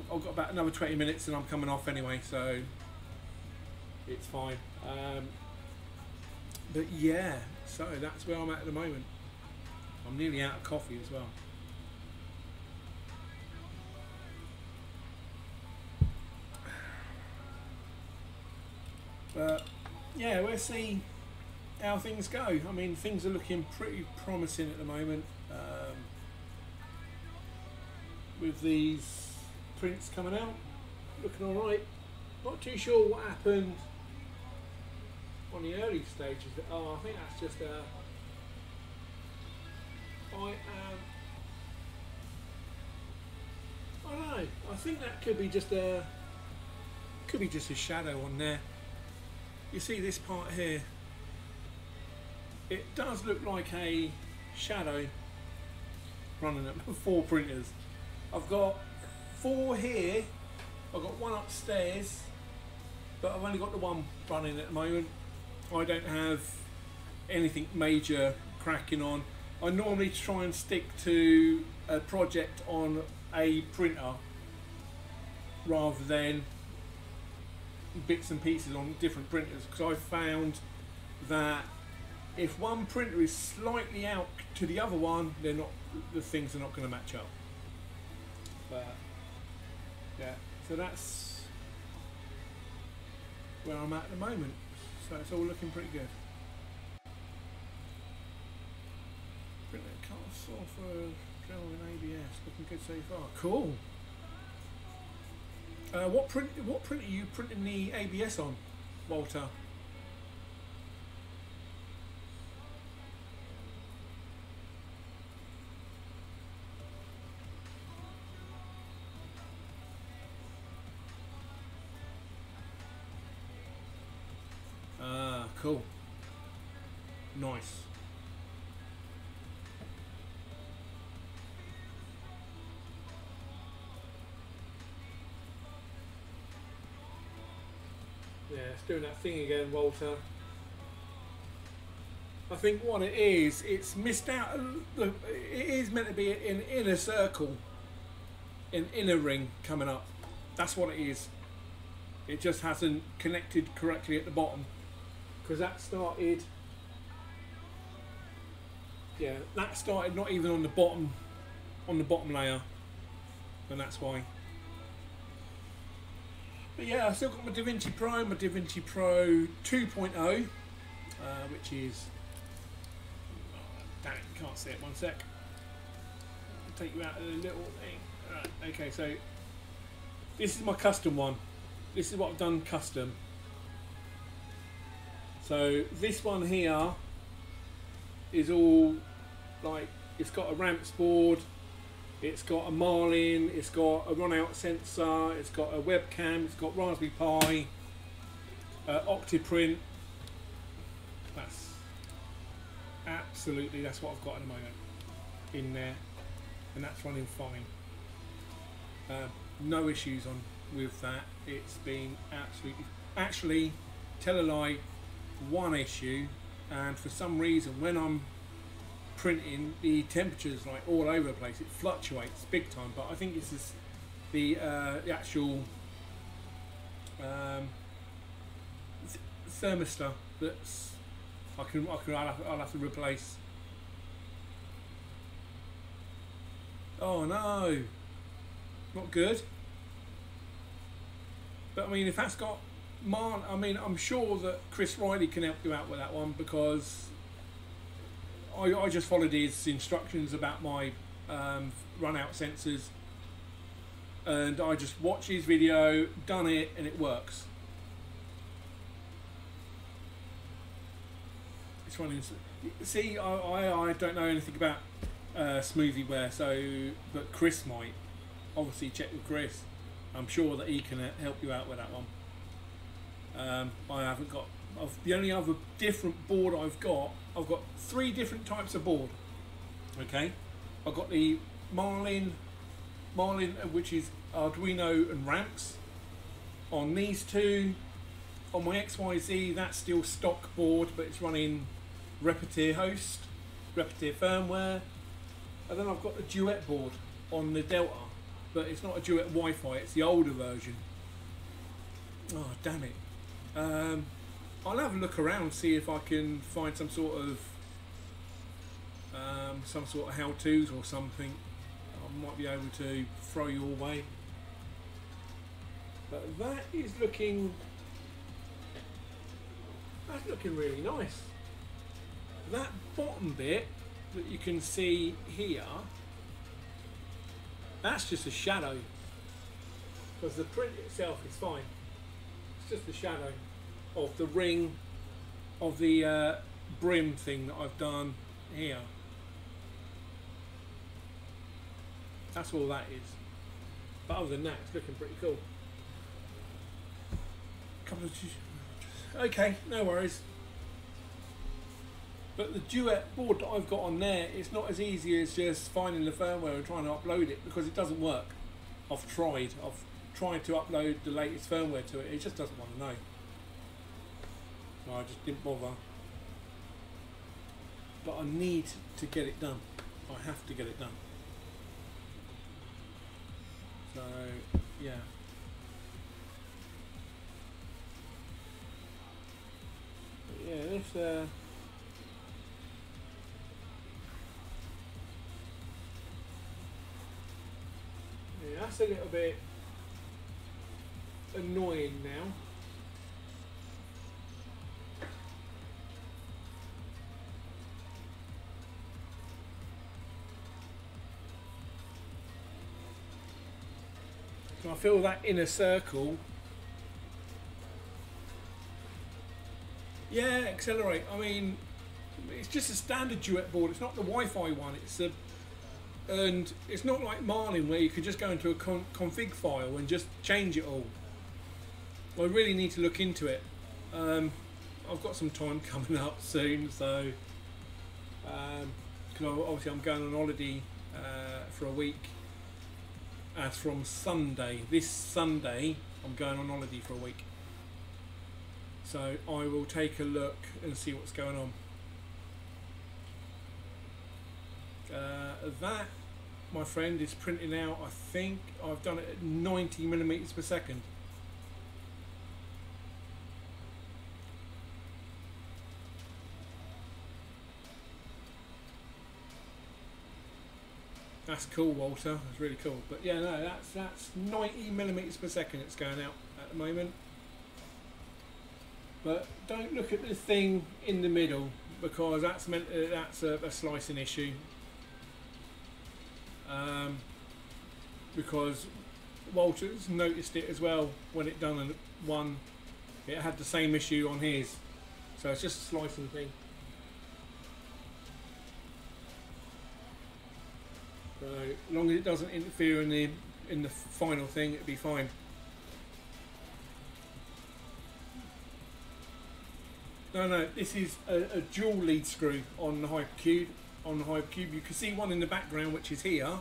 Speaker 3: got about another 20 minutes and I'm coming off anyway, so it's fine. But yeah, so that's where I'm at the moment. I'm nearly out of coffee as well. But yeah, we'll see how things go. I mean, things are looking pretty promising at the moment. With these prints coming out, looking all right. Not too sure what happened on the early stages. Oh, I think that's just I don't know. I think that could be just a shadow on there. You see this part here? It does look like a shadow running at 4 printers. I've got 4 here. I've got 1 upstairs, but I've only got the 1 running at the moment. I don't have anything major cracking on. I normally try and stick to a project on a printer rather than bits and pieces on different printers, because I've found that if one printer is slightly out to the other one, the things are not going to match up. But yeah, so that's where I'm at the moment. So it's all looking pretty good. Printer cast software, gel in ABS, looking good so far. Cool. What print are you printing the ABS on, Walter? Ah, cool. Nice. Yeah, it's doing that thing again, Walter. I think what it is, it's missed out. It is meant to be an inner circle, an inner ring coming up. That's what it is. It just hasn't connected correctly at the bottom, because that started. Yeah, that started not even on the bottom layer, and that's why. But yeah, I've still got my DaVinci Pro 2.0, which is, damn it, you can't see it, 1 sec. I'll take you out of the little thing. Right, okay, so this is my custom one. This is what I've done custom. So this one here is all like, it's got a ramps board, it's got a Marlin, it's got a run out sensor, it's got a webcam, it's got Raspberry Pi, Octoprint. That's absolutely, that's what I've got at the moment in there, and that's running fine. No issues on with that. It's been absolutely, actually, tell a lie, one issue, and for some reason when I'm printing, the temperature's like all over the place. It fluctuates big time, but I think this is the actual thermistor that's I'll have to replace. Oh no, not good. But I mean, if that's got I mean, I'm sure that Chris Riley can help you out with that one, because I just followed his instructions about my run out sensors, and I just watched his video, done it, and it works. It's running. See, I don't know anything about smoothie wear, so, but Chris might. Obviously check with Chris. I'm sure that he can help you out with that one. I haven't got, the only other different board I've got 3 different types of board. Okay, I've got the Marlin, which is Arduino and ramps. On these two, on my XYZ, that's still stock board, but it's running Repetier host, Repetier firmware. And then I've got the Duet board on the Delta, but it's not a Duet Wi-Fi, it's the older version. Oh damn it. I'll have a look around, see if I can find some sort of how-tos or something I might be able to throw your way. But that is looking, that's looking really nice. That bottom bit that you can see here, that's just a shadow, because the print itself is fine. It's just the shadow of the ring of the brim thing that I've done here. That's all that is. But other than that, it's looking pretty cool. Okay, no worries. But the Duet board that I've got on there, it's not as easy as just finding the firmware and trying to upload it, because it doesn't work. I've tried to upload the latest firmware to it, it just doesn't want to know. So I just didn't bother. But I need to get it done. I have to get it done. So, yeah. But yeah, this yeah, that's a little bit annoying now. So I feel that inner circle. Yeah, accelerate. I mean, it's just a standard Duet board. It's not the Wi-Fi one. It's a, and it's not like Marlin where you could just go into a config file and just change it all. I really need to look into it. I've got some time coming up soon, so because obviously I'm going on holiday for a week. As from Sunday, this Sunday, I'm going on holiday for a week. So I will take a look and see what's going on. That, my friend, is printing out, I think I've done it at 90 millimeters per second. That's cool, Walter. That's really cool. But yeah, no, that's 90 millimeters per second it's going out at the moment. But don't look at the thing in the middle, because that's a slicing issue. Because Walter's noticed it as well when it done one. It had the same issue on his, so it's just a slicing thing. as long as it doesn't interfere in the final thing, it'll be fine. No, this is a dual lead screw on the Hypercube. You can see one in the background, which is here.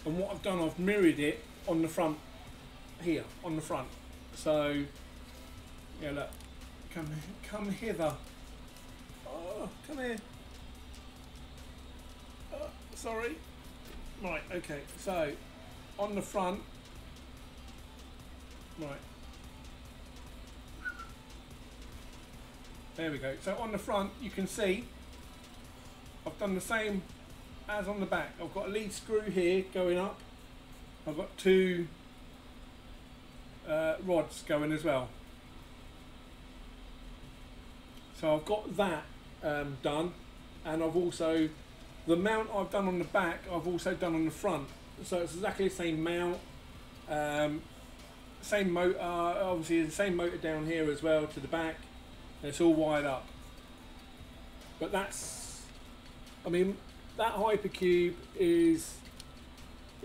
Speaker 3: And what I've done, I've mirrored it on the front here, on the front. So, yeah, look, come hither. Oh, come here. Sorry. Right, okay. So, on the front, right. There we go. So on the front, you can see I've done the same as on the back. I've got a lead screw here going up. I've got two rods going as well. So I've got that done, and I've also, the mount I've done on the back, I've also done on the front. So it's exactly the same mount, same motor, obviously the same motor down here as well to the back. And it's all wired up. But that's, I mean, that Hypercube is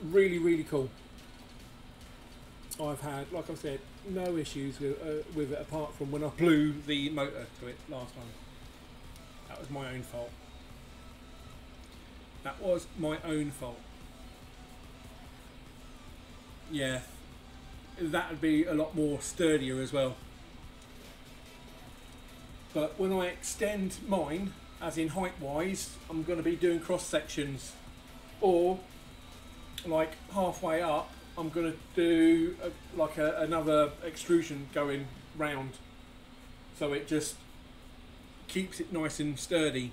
Speaker 3: really, really cool. I've had, like I said, no issues with it apart from when I blew the motor to it last time. That was my own fault. That was my own fault. Yeah, that would be a lot more sturdier as well. But when I extend mine, as in height wise, I'm going to be doing cross sections, or like halfway up I'm going to do another extrusion going round, so it just keeps it nice and sturdy.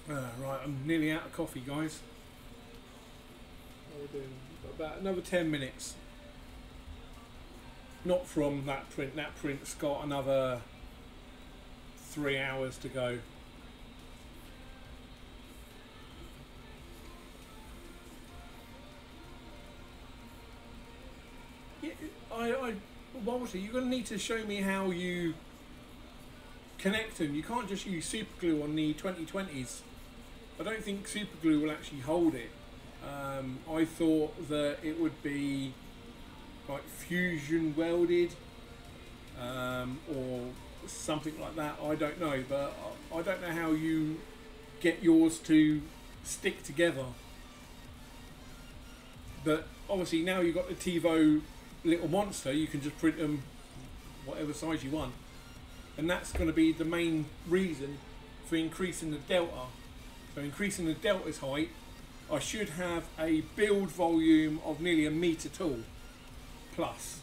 Speaker 3: Right, I'm nearly out of coffee, guys. What are we doing? Got about another 10 minutes. Not from that print. That print's got another 3 hours to go. Yeah, Walter, you're going to need to show me how you connect them. You can't just use super glue on the 2020s. I don't think super glue will actually hold it. I thought that it would be like fusion welded or something like that. I don't know, but I don't know how you get yours to stick together. But obviously now you've got the TiVo little monster, you can just print them whatever size you want, and that's going to be the main reason for increasing the delta. So increasing the delta's height, I should have a build volume of nearly a metre tall plus.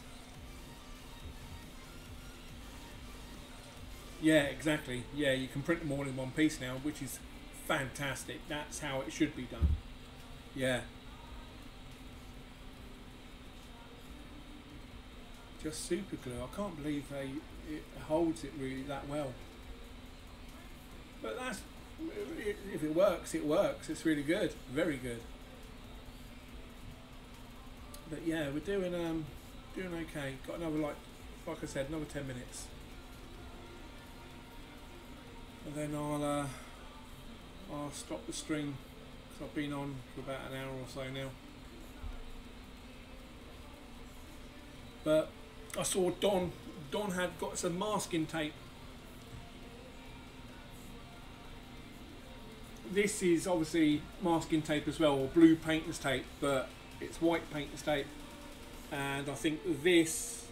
Speaker 3: Yeah, exactly. Yeah, you can print them all in one piece now, which is fantastic. That's how it should be done. Yeah. Just super glue. I can't believe it holds it really that well. But that's, if it works, it works. It's really good, very good. But yeah, we're doing okay. Got another like I said, another 10 minutes, and then I'll stop the stream because I've been on for about an hour or so now. But I saw Don had got some masking tape. This is obviously masking tape as well, or blue painter's tape, but it's white painter's tape. And I think this,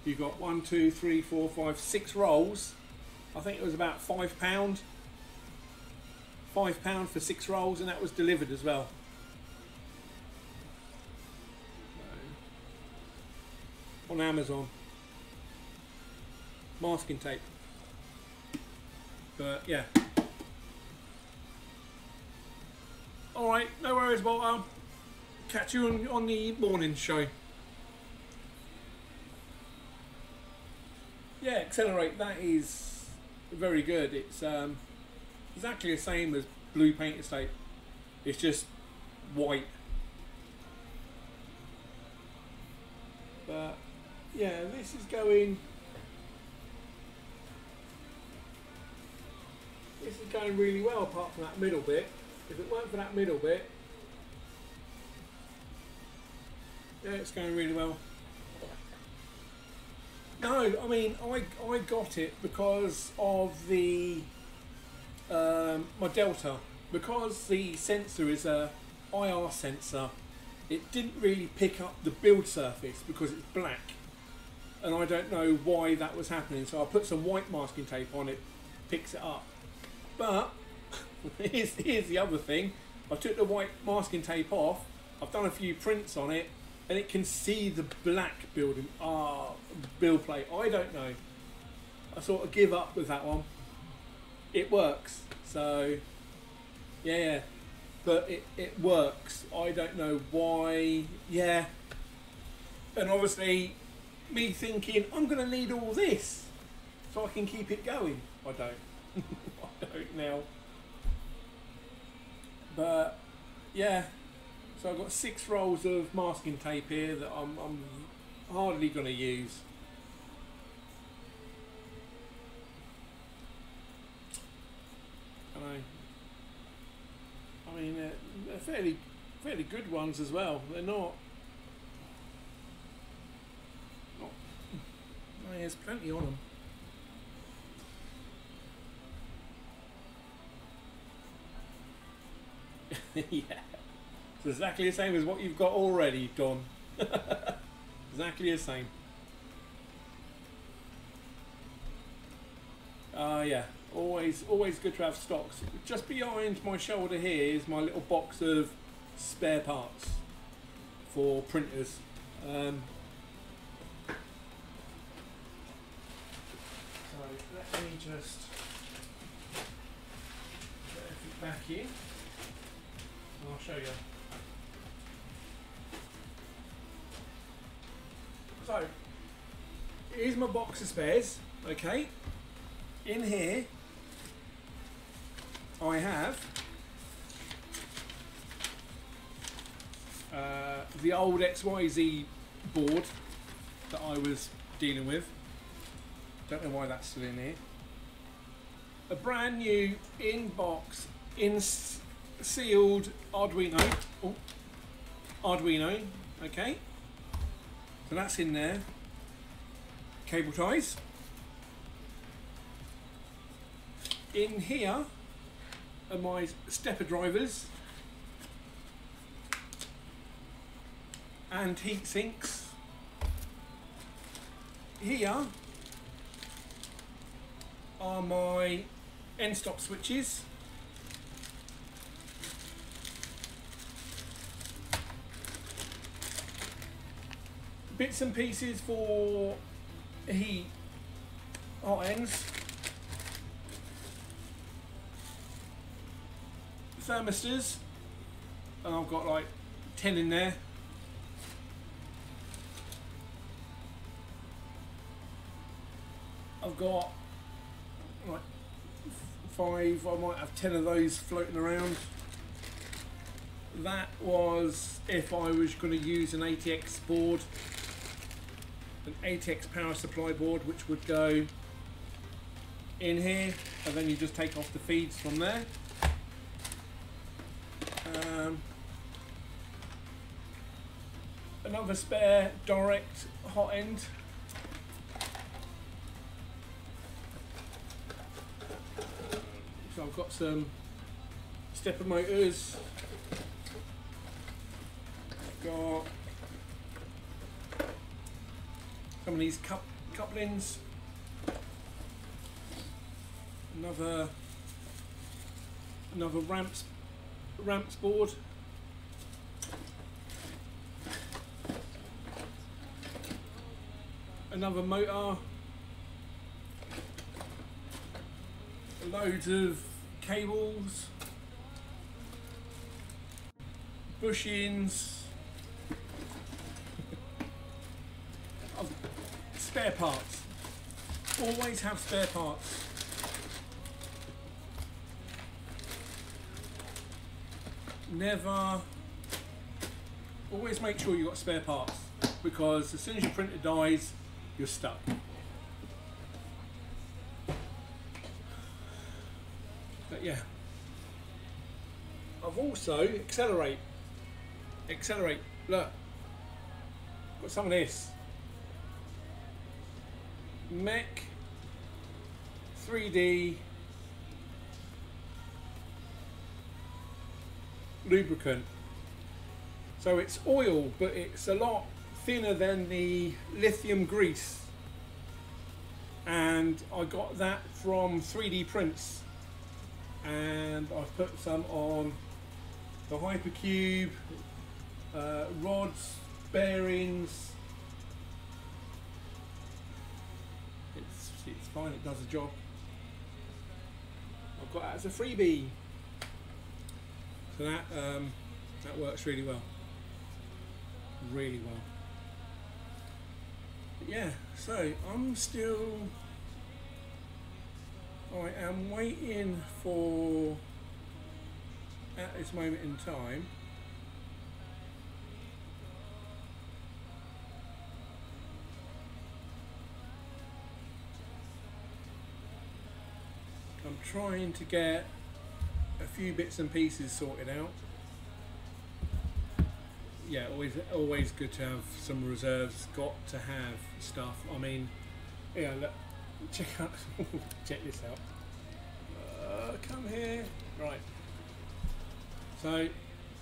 Speaker 3: you got 1, 2, 3, 4, 5, 6 rolls. I think it was about £5. £5 for 6 rolls, and that was delivered as well. On Amazon. Masking tape. But yeah. Alright, no worries, Walter. Catch you on the morning show. Yeah, Accelerate, that is very good. It's exactly the same as blue painter's tape. It's just white. But yeah, this is going. This is going really well, apart from that middle bit. If it weren't for that middle bit, yeah, it's going really well. No, I mean, I got it because of the my Delta, because the sensor is a IR sensor. It didn't really pick up the build surface because it's black, and I don't know why that was happening. So I put some white masking tape on it, picks it up. But here's the other thing. I took the white masking tape off. I've done a few prints on it, and it can see the black build plate. I don't know. I sort of give up with that one. It works. So yeah, but it works. I don't know why. Yeah, and obviously me thinking I'm going to need all this so I can keep it going. I don't. I don't now. But yeah, so I've got 6 rolls of masking tape here that I'm hardly going to use. I mean, they're fairly good ones as well. They're not. Oh, there's plenty on them. Yeah, it's exactly the same as what you've got already, Don. Exactly the same. Yeah, always good to have stocks. Just behind my shoulder here is my little box of spare parts for printers. So let me just get everything back in. I'll show you. So, here's my box of spares, okay? In here, I have the old XYZ board that I was dealing with. Don't know why that's still in here. A brand new in-box, sealed Arduino. Oh, Arduino, okay. So that's in there. Cable ties. In here are my stepper drivers and heat sinks. Here are my end stop switches. Bits and pieces for hot ends. Thermistors, and I've got like 10 in there. I've got like 5, I might have 10 of those floating around. That was if I was going to use an ATX board, an ATX power supply board, which would go in here, and then you just take off the feeds from there. Another spare direct hot end. So I've got some stepper motors. I've got some of these couplings. Another ramps board. Another motor. Loads of cables. Bushings. Spare parts. Always have spare parts. Never. Always make sure you've got spare parts, because as soon as your printer dies, you're stuck. But yeah, I've also accelerate. Look, got some of this Mech 3D lubricant. So it's oil, but it's a lot thinner than the lithium grease, and I got that from 3D prints, and I've put some on the hypercube, rods, bearings. It's fine, it does the job. I've got that as a freebie, so that works really well. Really well. But yeah, so I am waiting for, at this moment in time, I'm trying to get a few bits and pieces sorted out. Yeah, always good to have some reserves. Got to have stuff. I mean, yeah, look, check this out. Come here. Right. So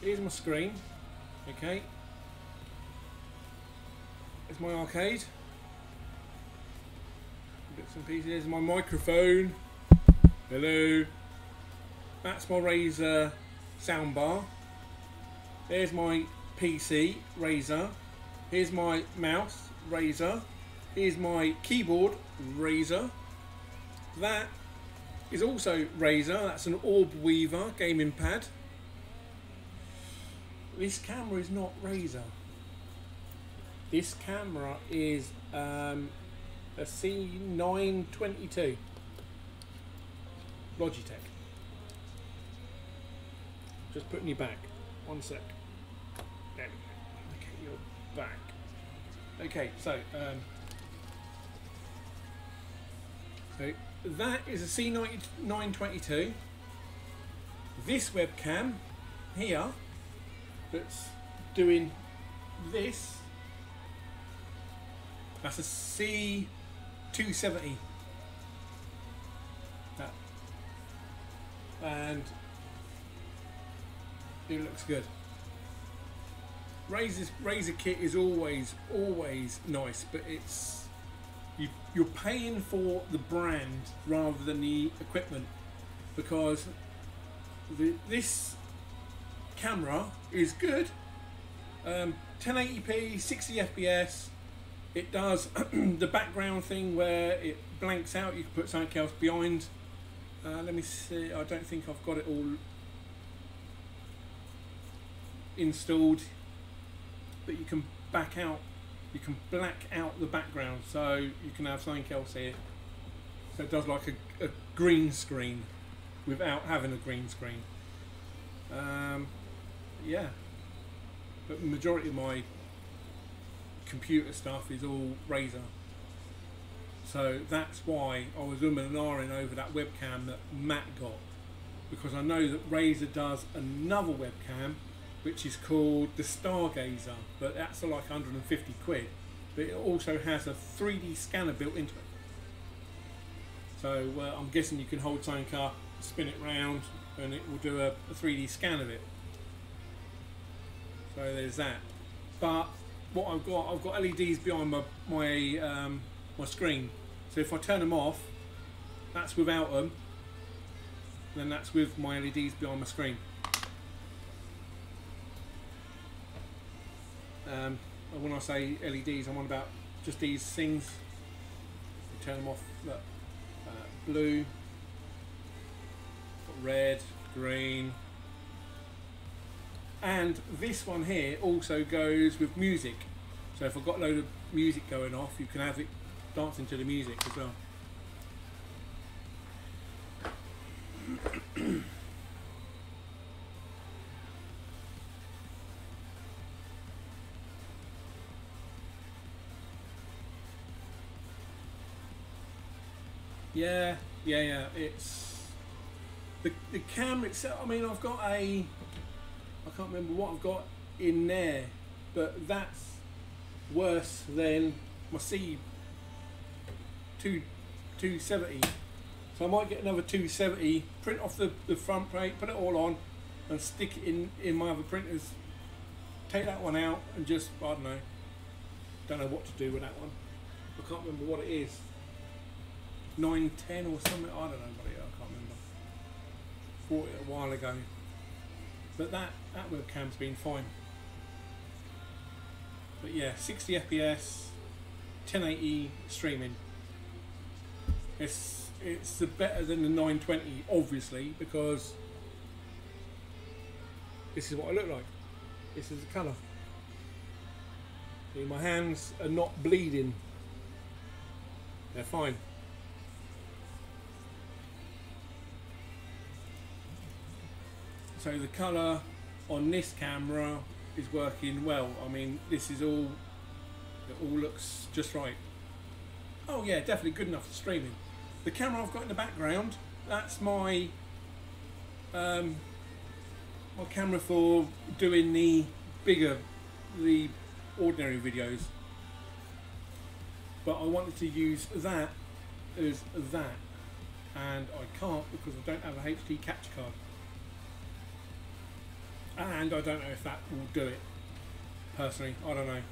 Speaker 3: here's my screen. Okay. It's my arcade. Bits and pieces. Here's my microphone. Hello. That's my Razer soundbar. There's my PC, Razer. Here's my mouse, Razer. Here's my keyboard, Razer. That is also Razer. That's an Orb Weaver gaming pad. This camera is not Razer. This camera is a C922 Logitech. Just putting you back. 1 sec. There we go. Okay, you're back. Okay, so that is a C922. This webcam here that's doing this, that's a C270. That. And it looks good. Razer kit is always nice, but it's you're paying for the brand rather than the equipment, because this camera is good. 1080p, 60 FPS. It does the background thing where it blanks out. You can put something else behind. Let me see. I don't think I've got it all installed, but you can back out, you can black out the background, so you can have something else here. So it does like a green screen without having a green screen. Yeah, but the majority of my computer stuff is all Razer. So that's why I was umming and ahhing over that webcam that Matt got, because I know that Razer does another webcam which is called the Stargazer, but that's like 150 quid, but it also has a 3D scanner built into it. So I'm guessing you can hold something up, spin it round, and it will do a 3D scan of it. So there's that. But what I've got LEDs behind my screen. So if I turn them off, that's without them. Then that's with my LEDs behind my screen. When I say LEDs, I'm on about just these things. You turn them off. Look, blue, red, green, and this one here also goes with music. So if I've got a load of music going off, you can have it dancing to the music as well. Yeah, yeah. It's the cam itself. I mean, I've got I can't remember what I've got in there, but that's worse than my C270. So I might get another 270, print off the front plate, put it all on, and stick it in my other printers. Take that one out and just, I don't know what to do with that one. I can't remember what it is. 910 or something, I don't know what it is, I can't remember. Bought it a while ago. But that webcam's been fine. But yeah, 60 FPS, 1080 streaming. It's better than the 920, obviously, because this is what I look like. This is the colour. See, my hands are not bleeding. They're fine. So the colour on this camera is working well. I mean, this is all, it all looks just right. Oh yeah, definitely good enough for streaming. The camera I've got in the background, that's my my camera for doing the ordinary videos. But I wanted to use that as that, and I can't because I don't have a HD capture card. And I don't know if that will do it. Personally, I don't know.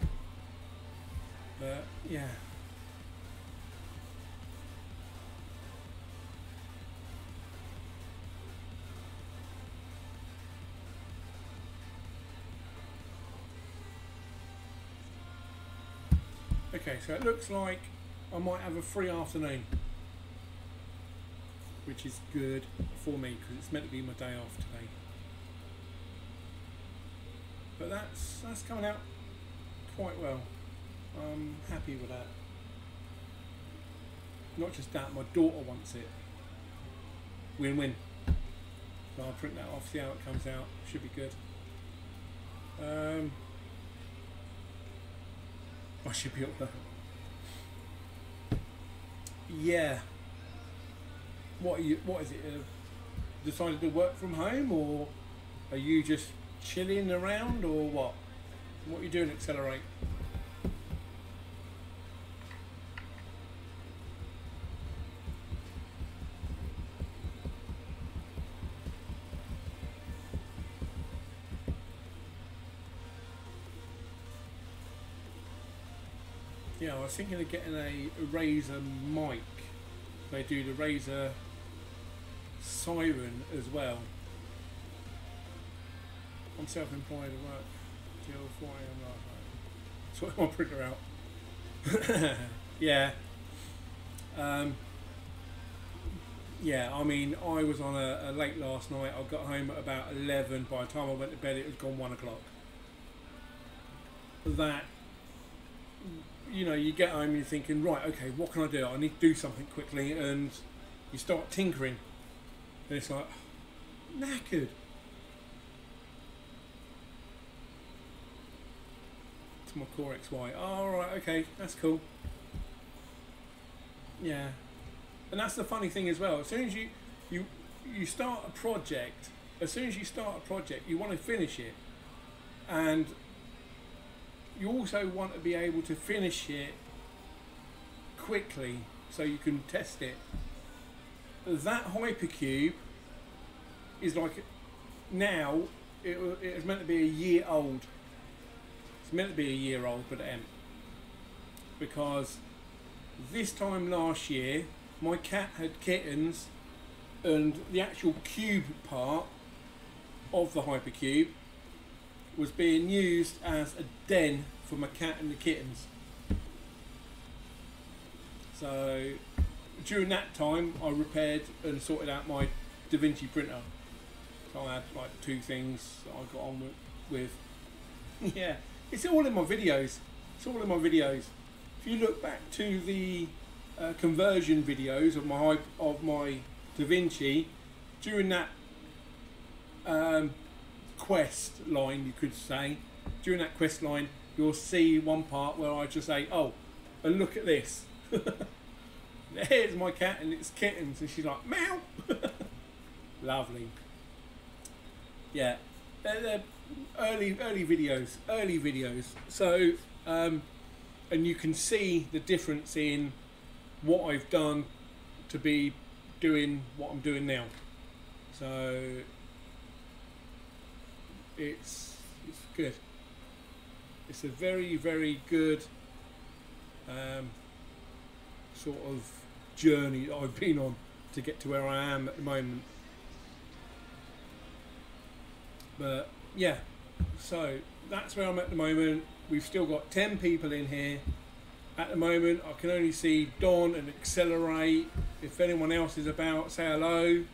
Speaker 3: But yeah. Okay, so it looks like I might have a free afternoon, which is good for me because it's meant to be my day off today. But that's coming out quite well. I'm happy with that. Not just that, my daughter wants it. Win-win. So I'll print that off, see how it comes out. Should be good. I should be up there. Yeah. What is it? Decided to work from home, or are you just chilling around, or what? What are you doing, Accelerate? Yeah, I was thinking of getting a Razer mic. They do the Razer Siren as well. I'm self-employed at work till 4 AM last night. Sort my printer out. Yeah. Yeah, I mean, I was on a late last night. I got home at about 11. By the time I went to bed, it was gone 1 o'clock. That, you know, you get home and you're thinking, right, okay, what can I do? I need to do something quickly, and you start tinkering. And it's like, knackered. My Core XY. Oh, right, okay, that's cool. Yeah, and that's the funny thing as well. As soon as you start a project, you want to finish it, and you also want to be able to finish it quickly so you can test it. That hypercube is like, now it is meant to be a year old. It's meant to be a year old, but it ain't. Because this time last year, my cat had kittens, and the actual cube part of the hypercube was being used as a den for my cat and the kittens. So during that time, I repaired and sorted out my DaVinci printer. So I had like 2 things that I got on with. Yeah. It's all in my videos. It's all in my videos. If you look back to the conversion videos of my DaVinci, during that quest line, you could say, during that quest line, you'll see one part where I just say, "Oh, and look at this." There's my cat and its kittens, and she's like, meow. Lovely. Yeah, they're early videos. So, and you can see the difference in what I've done to be doing what I'm doing now. So it's good. It's a very, very good sort of journey that I've been on to get to where I am at the moment. But yeah, so that's where I'm at the moment. We've still got 10 people in here at the moment. I can only see Don and Accelerate. If anyone else is about, say hello.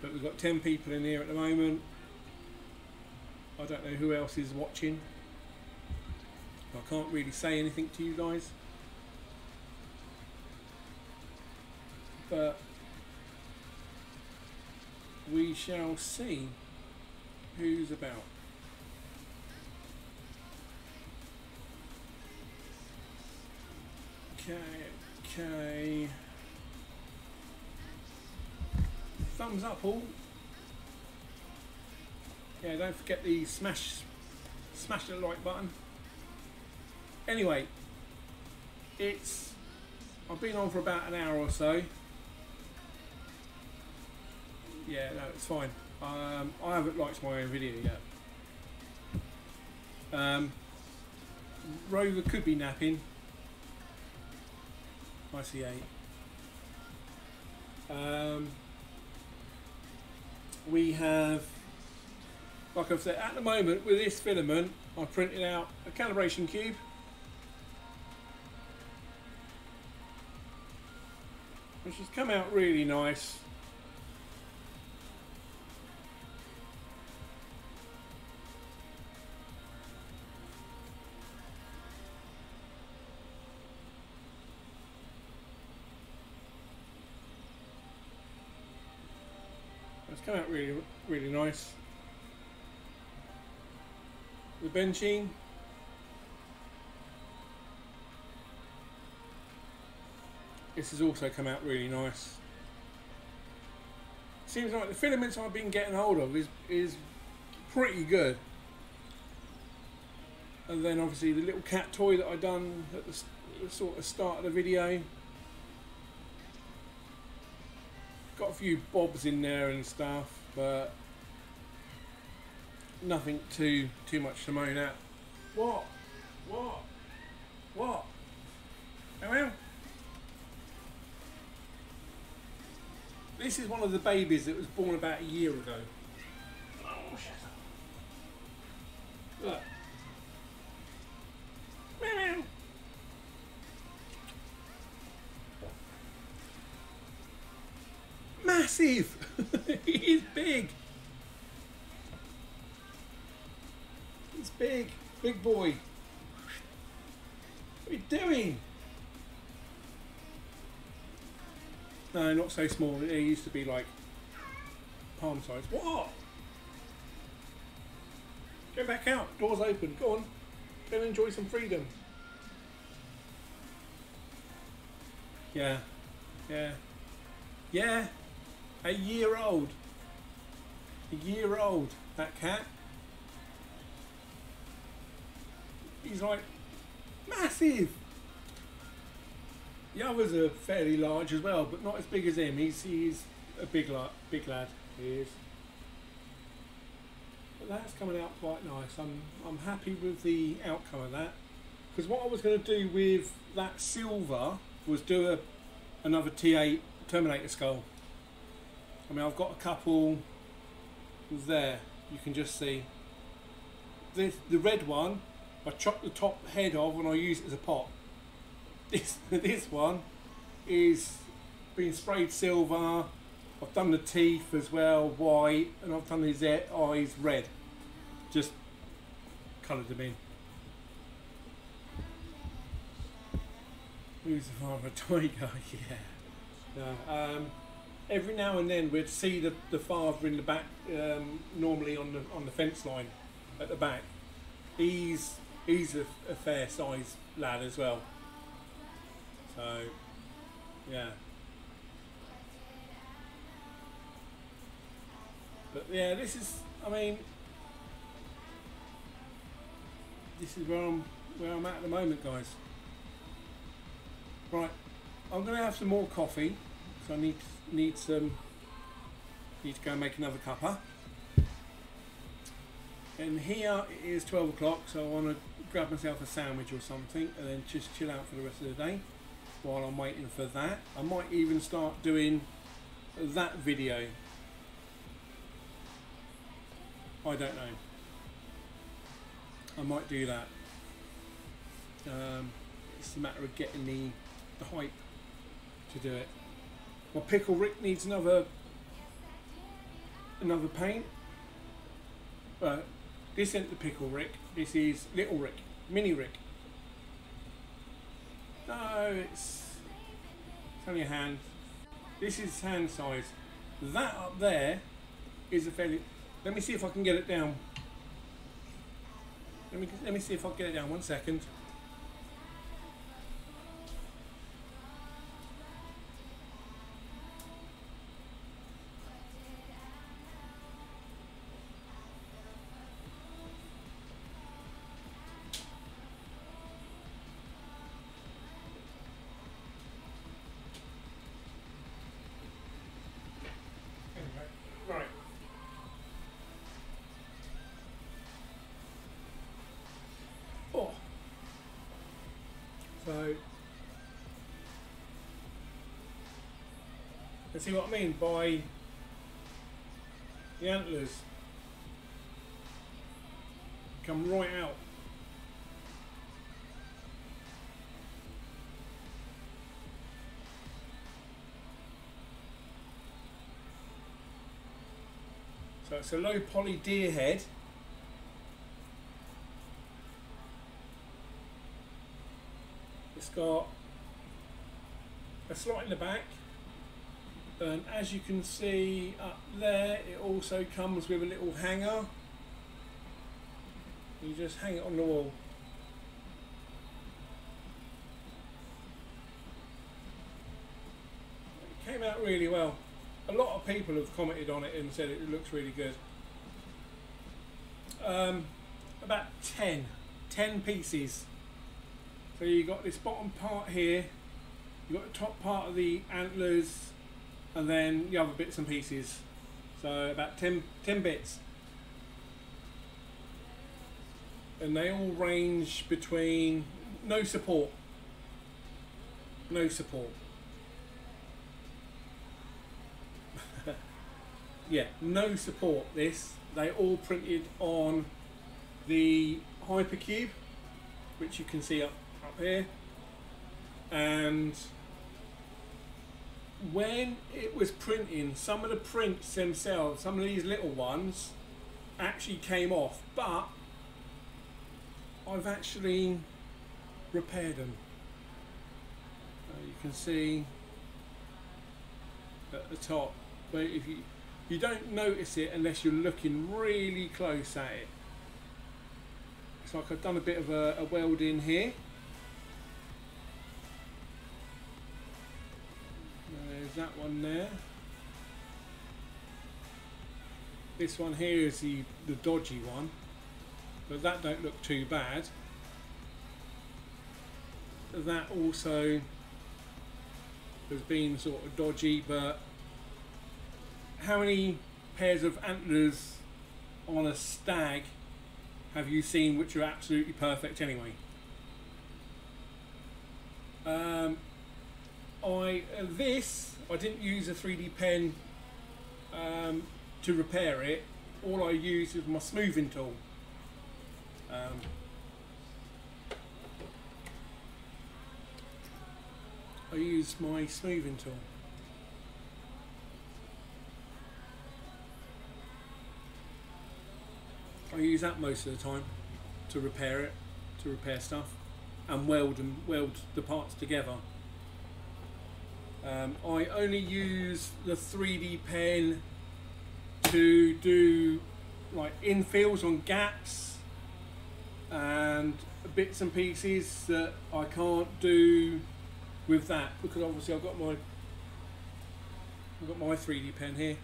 Speaker 3: But we've got 10 people in here at the moment. I don't know who else is watching. I can't really say anything to you guys. But we shall see who's about. Okay. Thumbs up all. Yeah, don't forget the smash the like button. Anyway, I've been on for about an hour or so. Yeah, no, it's fine. I haven't liked my own video yet. Rover could be napping. I see 8. We have, like I've said, at the moment with this filament, I printed out a calibration cube. Which has come out really nice. It's come out really, really nice. The benching. This has also come out really nice. Seems like the filaments I've been getting hold of is pretty good. And then obviously the little cat toy that I done at the sort of start of the video. Got a few bobs in there and stuff, but nothing too much to moan at. What? Well, this is one of the babies that was born about a year ago. Oh, shut up. Look. Meow. Massive! He's big! He's big! Big boy! What are you doing? No, not so small. He used to be like palm size. What? Go back out. Door's open. Go on. Go and enjoy some freedom. Yeah. Yeah. Yeah. A year old. A year old. That cat. He's like massive. The others are fairly large as well, but not as big as him. He's a big lad. He is. But that's coming out quite nice. I'm happy with the outcome of that. Because what I was going to do with that silver was do another T8 Terminator skull. I mean, I've got a couple there. You can just see. The red one, I chopped the top head off and I use it as a pot. This one is being sprayed silver. I've done the teeth as well, white, and I've done his eyes red. Just coloured them in. Who's the father of Tiger? Yeah. No, every now and then we'd see the father in the back, normally on the fence line at the back. He's a fair size lad as well. So Yeah. But yeah, this is, I mean, this is where I'm at the moment, guys. Right, I'm gonna have some more coffee, so I need to go and make another cuppa. And here it is 12 o'clock, so I want to grab myself a sandwich or something and then just chill out for the rest of the day while I'm waiting for that. I might even start doing that video. I don't know. I might do that. It's a matter of getting the hype to do it. My Pickle Rick needs another paint. This isn't the Pickle Rick. This is Little Rick, Mini Rick. No, it's only a hand. This is hand size. That up there is a fairly. Let me see if I can get it down. Let me see if I can get it down. 1 second. Right. Oh. So, you see what I mean by the antlers come right out. So it's a low poly deer head. It's got a slot in the back, and as you can see up there, it also comes with a little hanger. You just hang it on the wall. It came out really well. A lot of people have commented on it and said it looks really good. About 10 pieces. So you got this bottom part here, you got the top part of the antlers, and then the other bits and pieces. So about 10 bits. And they all range between no support. Yeah, no support. They all printed on the Hypercube, which you can see up here. And when it was printing, some of the prints themselves, some of these little ones actually came off, but I've actually repaired them. You can see at the top, but if you don't notice it unless you're looking really close at it. It's like I've done a bit of a weld in here. There's that one there. This one here is the dodgy one, but that don't look too bad. That also has been sort of dodgy, but how many pairs of antlers on a stag have you seen which are absolutely perfect anyway? I didn't use a 3D pen to repair it. All I used was my smoothing tool. I used my smoothing tool. I use that most of the time to repair it, to repair stuff, and weld the parts together. I only use the 3D pen to do like infills on gaps and bits and pieces that I can't do with that, because obviously I've got my 3D pen here.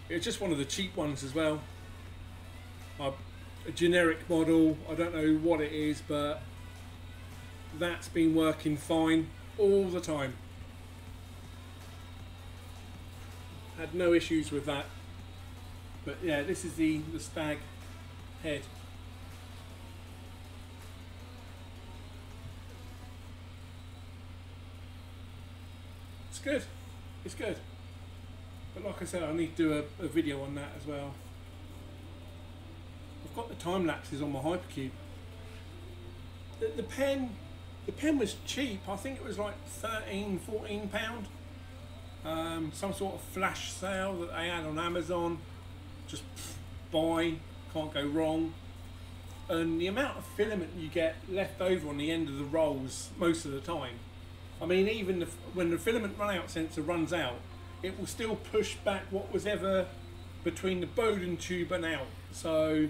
Speaker 3: It's just one of the cheap ones as well. A generic model, I don't know what it is, but that's been working fine all the time. Had no issues with that. But yeah, this is the stag head. It's good. It's good. But like I said, I need to do a video on that as well. I've got the time lapses on my Hypercube. The pen was cheap. I think it was like £13–14. Some sort of flash sale that they had on Amazon. Just buy, can't go wrong. And the amount of filament you get left over on the end of the rolls most of the time. I mean, even when the filament run out sensor runs out, it will still push back what was ever between the Bowden tube and out. So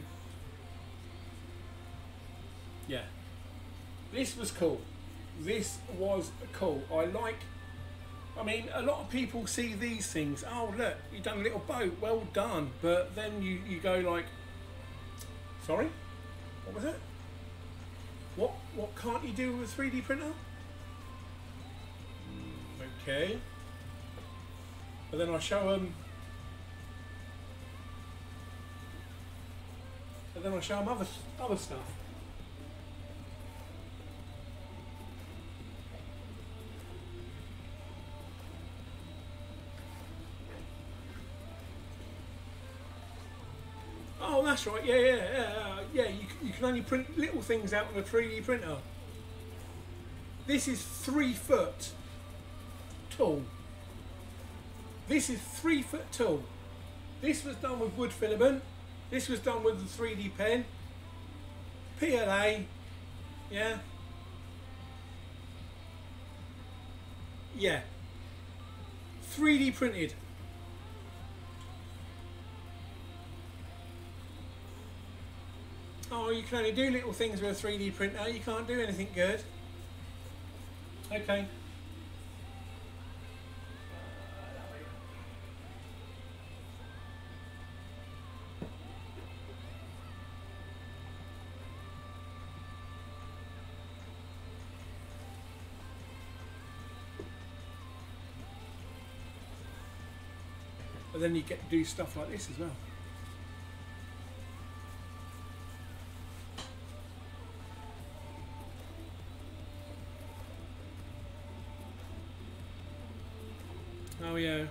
Speaker 3: yeah, this was cool. This was cool. I mean, a lot of people see these things, oh look, you've done a little boat, well done. But then you go like, sorry, what was it? What can't you do with a 3D printer? Okay. But then I show them, other stuff. Oh, that's right. Yeah. You can only print little things out on a 3D printer. This is 3 foot tall. This is 3 foot tall. This was done with wood filament. This was done with the 3D pen. PLA. Yeah. Yeah. 3D printed. Oh, you can only do little things with a 3D printer. You can't do anything good. Okay. But then you get to do stuff like this as well. Oh yeah.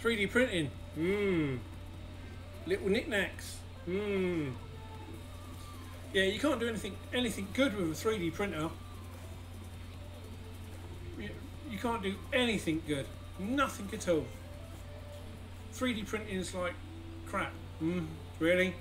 Speaker 3: 3D printing. Little knickknacks. Yeah, you can't do anything good with a 3D printer. You can't do anything good. Nothing at all. 3D printing is like crap. Really?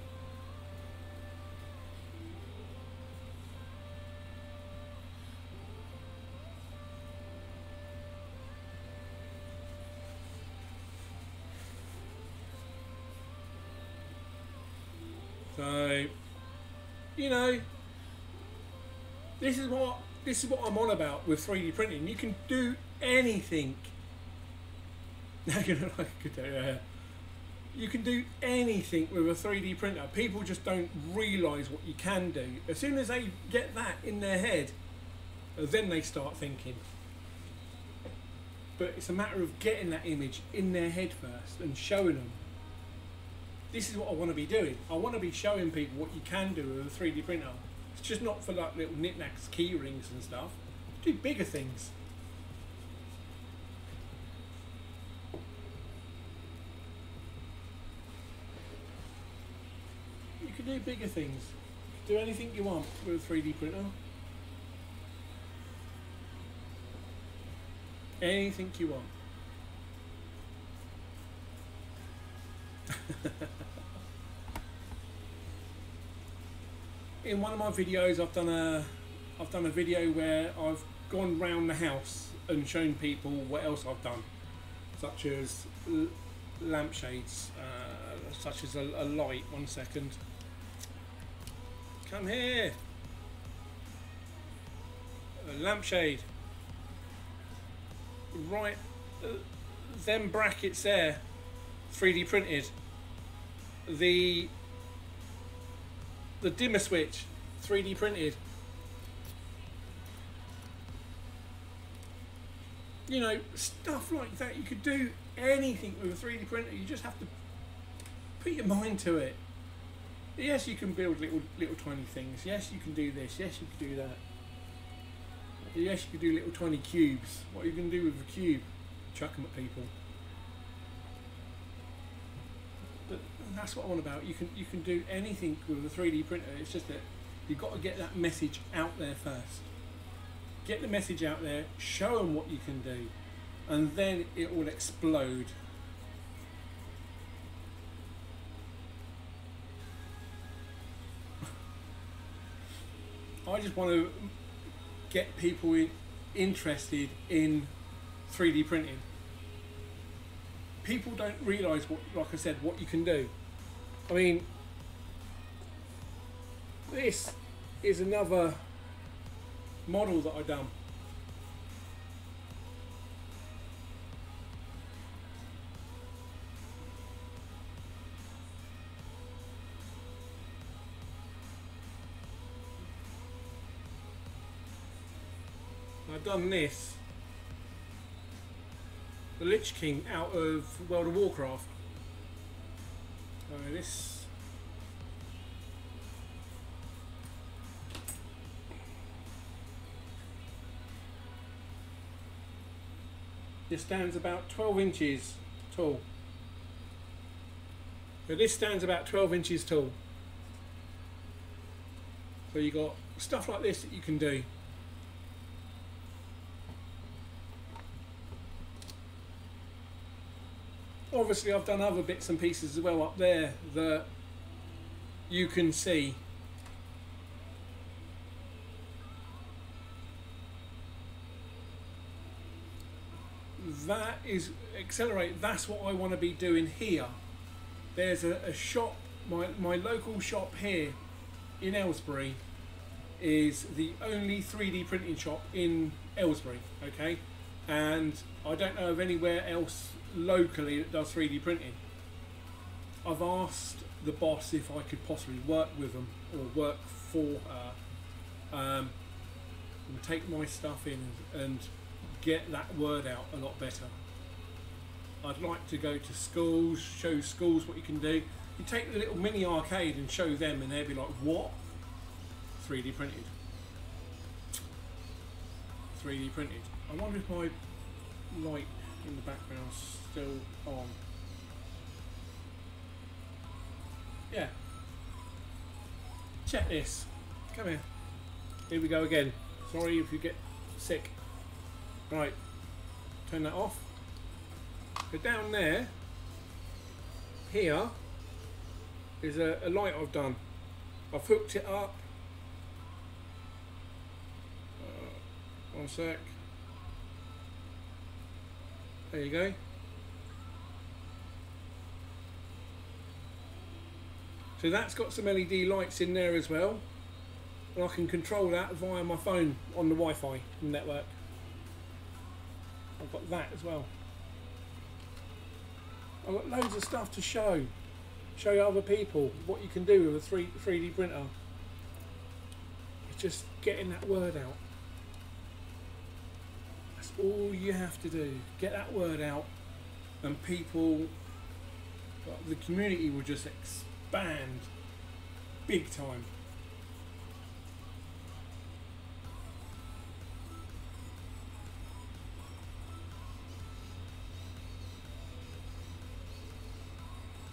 Speaker 3: So, you know, this is what I'm on about with 3D printing. You can do anything. You can do anything with a 3D printer. People just don't realise what you can do. As soon as they get that in their head, then they start thinking. But it's a matter of getting that image in their head first and showing them. This is what I want to be doing. I want to be showing people what you can do with a 3D printer. It's just not for like little knickknacks, key rings and stuff. Do bigger things. You can do bigger things. Do anything you want with a 3D printer. Anything you want. In one of my videos, I've done a video where I've gone round the house and shown people what else I've done, such as lampshades, such as a light. 1 second. Come here. A lampshade. right, them brackets there, 3D printed. The dimmer switch, 3D printed. You know, stuff like that. You could do anything with a 3D printer. You just have to put your mind to it. Yes, you can build little tiny things. Yes, you can do this. Yes, you can do that. Yes, you can do little tiny cubes. What are you going to do with a cube? Chuck them at people. But that's what I'm on about. You can do anything with a 3D printer. It's just that you've got to get that message out there first. Get the message out there, show them what you can do, and then it will explode. I just want to get people interested in 3D printing. People don't realise what, like I said, what you can do. I mean, this is another model that I've done. I've done this, the Lich King out of World of Warcraft. This stands about 12 inches tall. So this stands about 12 inches tall. So you got stuff like this that you can do. Obviously I've done other bits and pieces as well up there that you can see. That is accelerate. That's what I want to be doing here. There's a shop, my local shop here in Aylesbury is the only 3D printing shop in Aylesbury, okay? And I don't know of anywhere else locally that does 3D printing. I've asked the boss if I could possibly work with them or work for her and take my stuff in and get that word out a lot better. I'd like to go to schools, show schools what you can do. You take the little mini arcade and show them and they'll be like, what? 3D printed. 3D printed. I wonder if my light in the background's still on. Yeah. Check this. Come here. Here we go again. Sorry if you get sick. Right. Turn that off. Go down there. Here is a light I've done. I've hooked it up. One sec. There you go. So that's got some LED lights in there as well. And I can control that via my phone on the Wi-Fi network. I've got that as well. I've got loads of stuff to show other people what you can do with a 3D printer. It's just getting that word out. That's all you have to do. Get that word out and people, the community will just expand big time.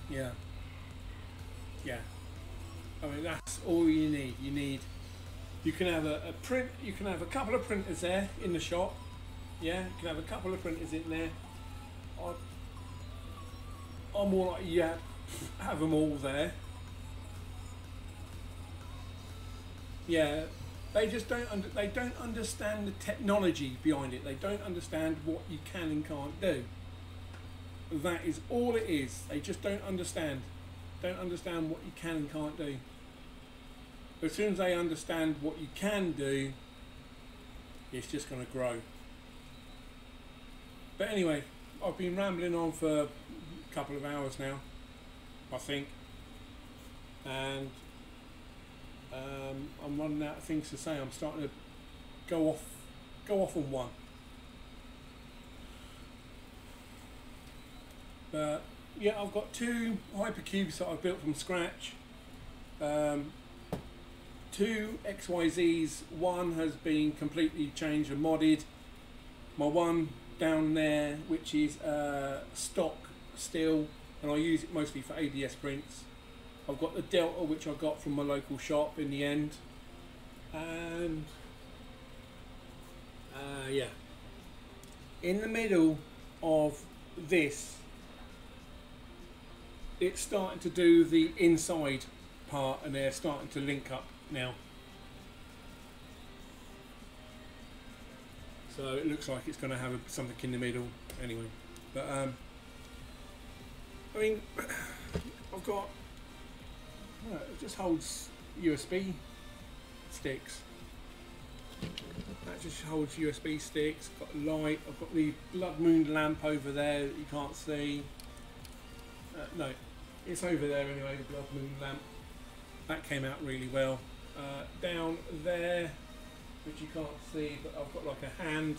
Speaker 3: Yeah. Yeah. I mean, that's all you need. You can have a print, you can have a couple of printers there in the shop. Yeah, you can have a couple of printers in there. I'm more like, yeah, have them all there. Yeah, they just they don't understand the technology behind it. They don't understand what you can and can't do. That is all it is. They just don't understand what you can and can't do. But as soon as they understand what you can do, it's just going to grow. But anyway, I've been rambling on for a couple of hours now, I think, and I'm running out of things to say. I'm starting to go off on one. But yeah, I've got 2 hypercubes that I've built from scratch. 2 XYZs. One has been completely changed and modded. My one down there, which is stock still, and I use it mostly for ABS prints. I've got the Delta, which I got from my local shop in the end, and yeah, in the middle of this, it's starting to do the inside part, and they're starting to link up now. So it looks like it's going to have something in the middle anyway. But I mean, I've got, it just holds USB sticks. That just holds USB sticks. Got a light. I've got the blood moon lamp over there that you can't see. No, it's over there anyway, the blood moon lamp. That came out really well. Down there, which you can't see, but I've got like a hand,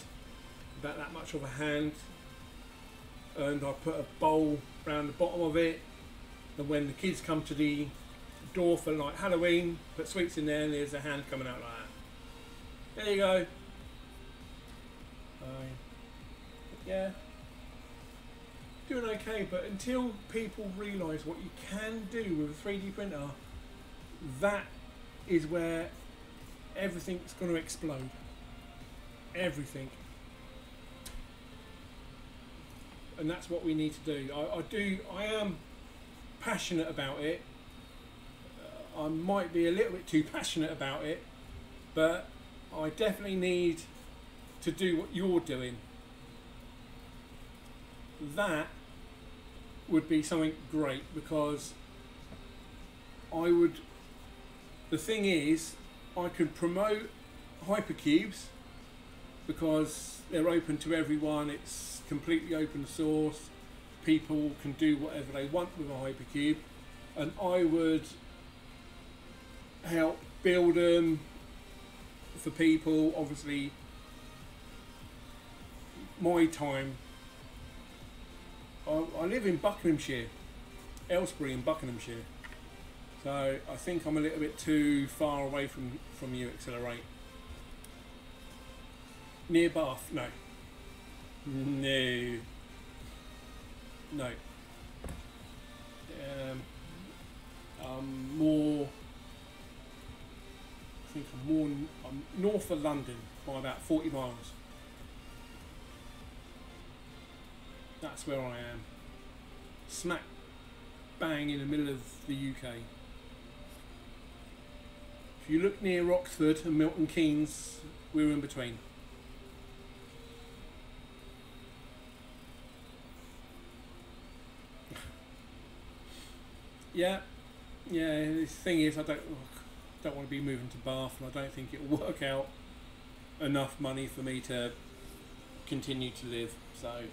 Speaker 3: about that much of a hand, and I put a bowl around the bottom of it, and when the kids come to the door for like Halloween, put sweets in there, and there's a hand coming out like that. There you go. Yeah, doing okay, but until people realise what you can do with a 3D printer, that is where everything's going to explode. Everything. And that's what we need to do. I am passionate about it. I might be a little bit too passionate about it, but I definitely need to do what you're doing. That would be something great, because the thing is, I could promote hypercubes because they're open to everyone. It's completely open source. People can do whatever they want with a hypercube, and I would help build them for people. Obviously, my time. I live in Buckinghamshire, Aylesbury in Buckinghamshire. So I think I'm a little bit too far away from you, Accelerate. Near Bath? No. No. No. I'm north of London by about 40 miles. That's where I am. Smack bang in the middle of the UK. If you look near Oxford and Milton Keynes, we're in between. Yeah, the thing is, I don't want to be moving to Bath, and I don't think it'll work out enough money for me to continue to live. So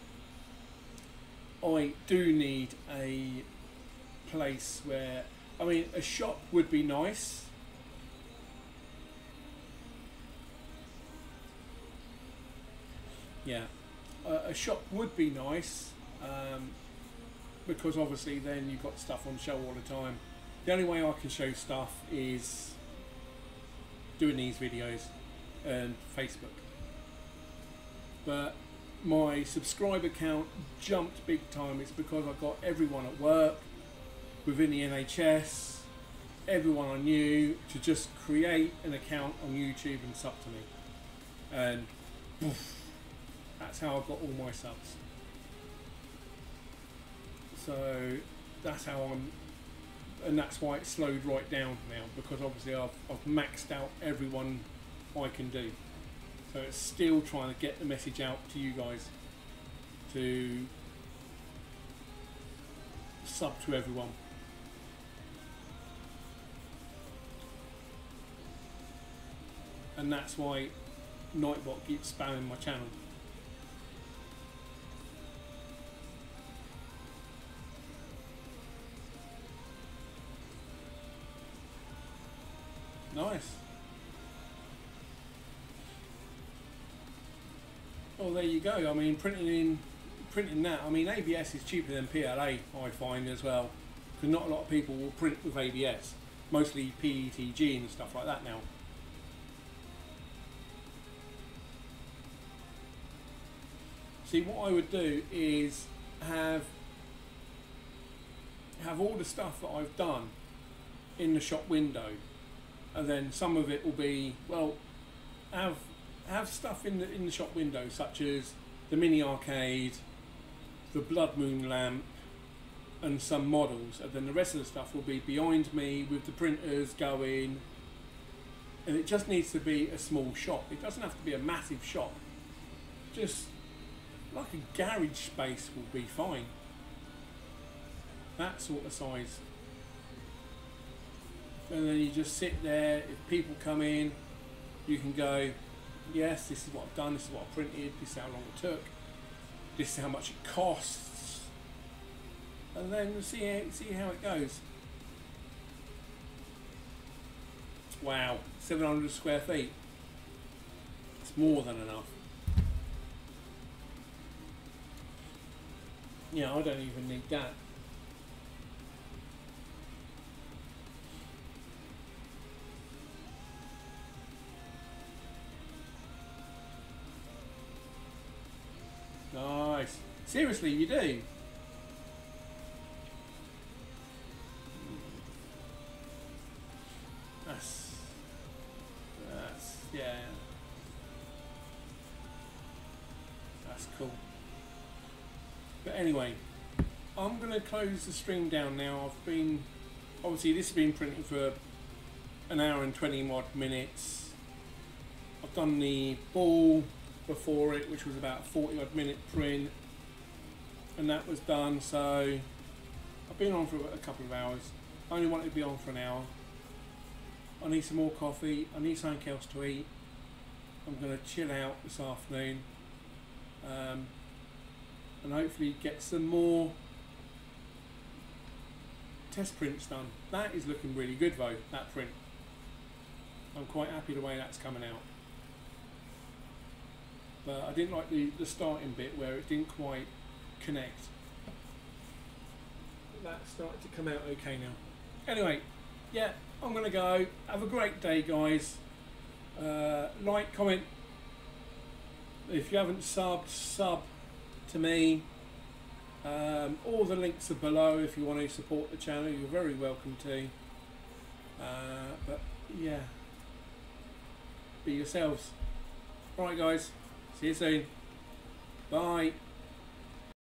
Speaker 3: I do need a place where, I mean, a shop would be nice. Yeah, a shop would be nice, because obviously then you've got stuff on show all the time. The only way I can show stuff is doing these videos and Facebook. But my subscriber count jumped big time. It's because I got everyone at work, within the NHS, everyone I knew, to just create an account on YouTube and sub to me. And poof, that's how I got all my subs. So that's how and that's why it slowed right down now, because obviously I've maxed out everyone I can do. So it's still trying to get the message out to you guys to sub to everyone. And that's why Nightbot keeps spamming my channel. Nice. Well, there you go. I mean, printing that. I mean, ABS is cheaper than PLA, I find as well, because not a lot of people will print with ABS. Mostly PETG and stuff like that now. See, what I would do is have all the stuff that I've done in the shop window, and then some of it will be, well, have stuff in the shop window, such as the mini arcade, the blood moon lamp, and some models, and then the rest of the stuff will be behind me with the printers going. And it just needs to be a small shop. It doesn't have to be a massive shop. Just like a garage space will be fine. That sort of size. And then you just sit there. If people come in, you can go, yes, this is what I've done, this is what I printed, this is how long it took, this is how much it costs, and then see how it goes. Wow, 700 square feet. It's more than enough. Yeah, I don't even need that. Nice. Seriously, you do. That's yeah. That's cool. But anyway, I'm gonna close the stream down now. Obviously this has been printing for an hour and 20 odd minutes. I've done the ball before it, which was about a 40 odd minute print, and that was done. So I've been on for a couple of hours. I only wanted to be on for an hour. I need some more coffee, I need something else to eat. I'm going to chill out this afternoon, and hopefully get some more test prints done. That is looking really good though, that print. I'm quite happy the way that's coming out. But I didn't like the starting bit where it didn't quite connect. But that started to come out okay now. Anyway, yeah, I'm going to go. Have a great day, guys. Like, comment. If you haven't subbed, sub to me. All the links are below if you want to support the channel. You're very welcome to. But yeah, be yourselves. Alright guys, see you soon. Bye.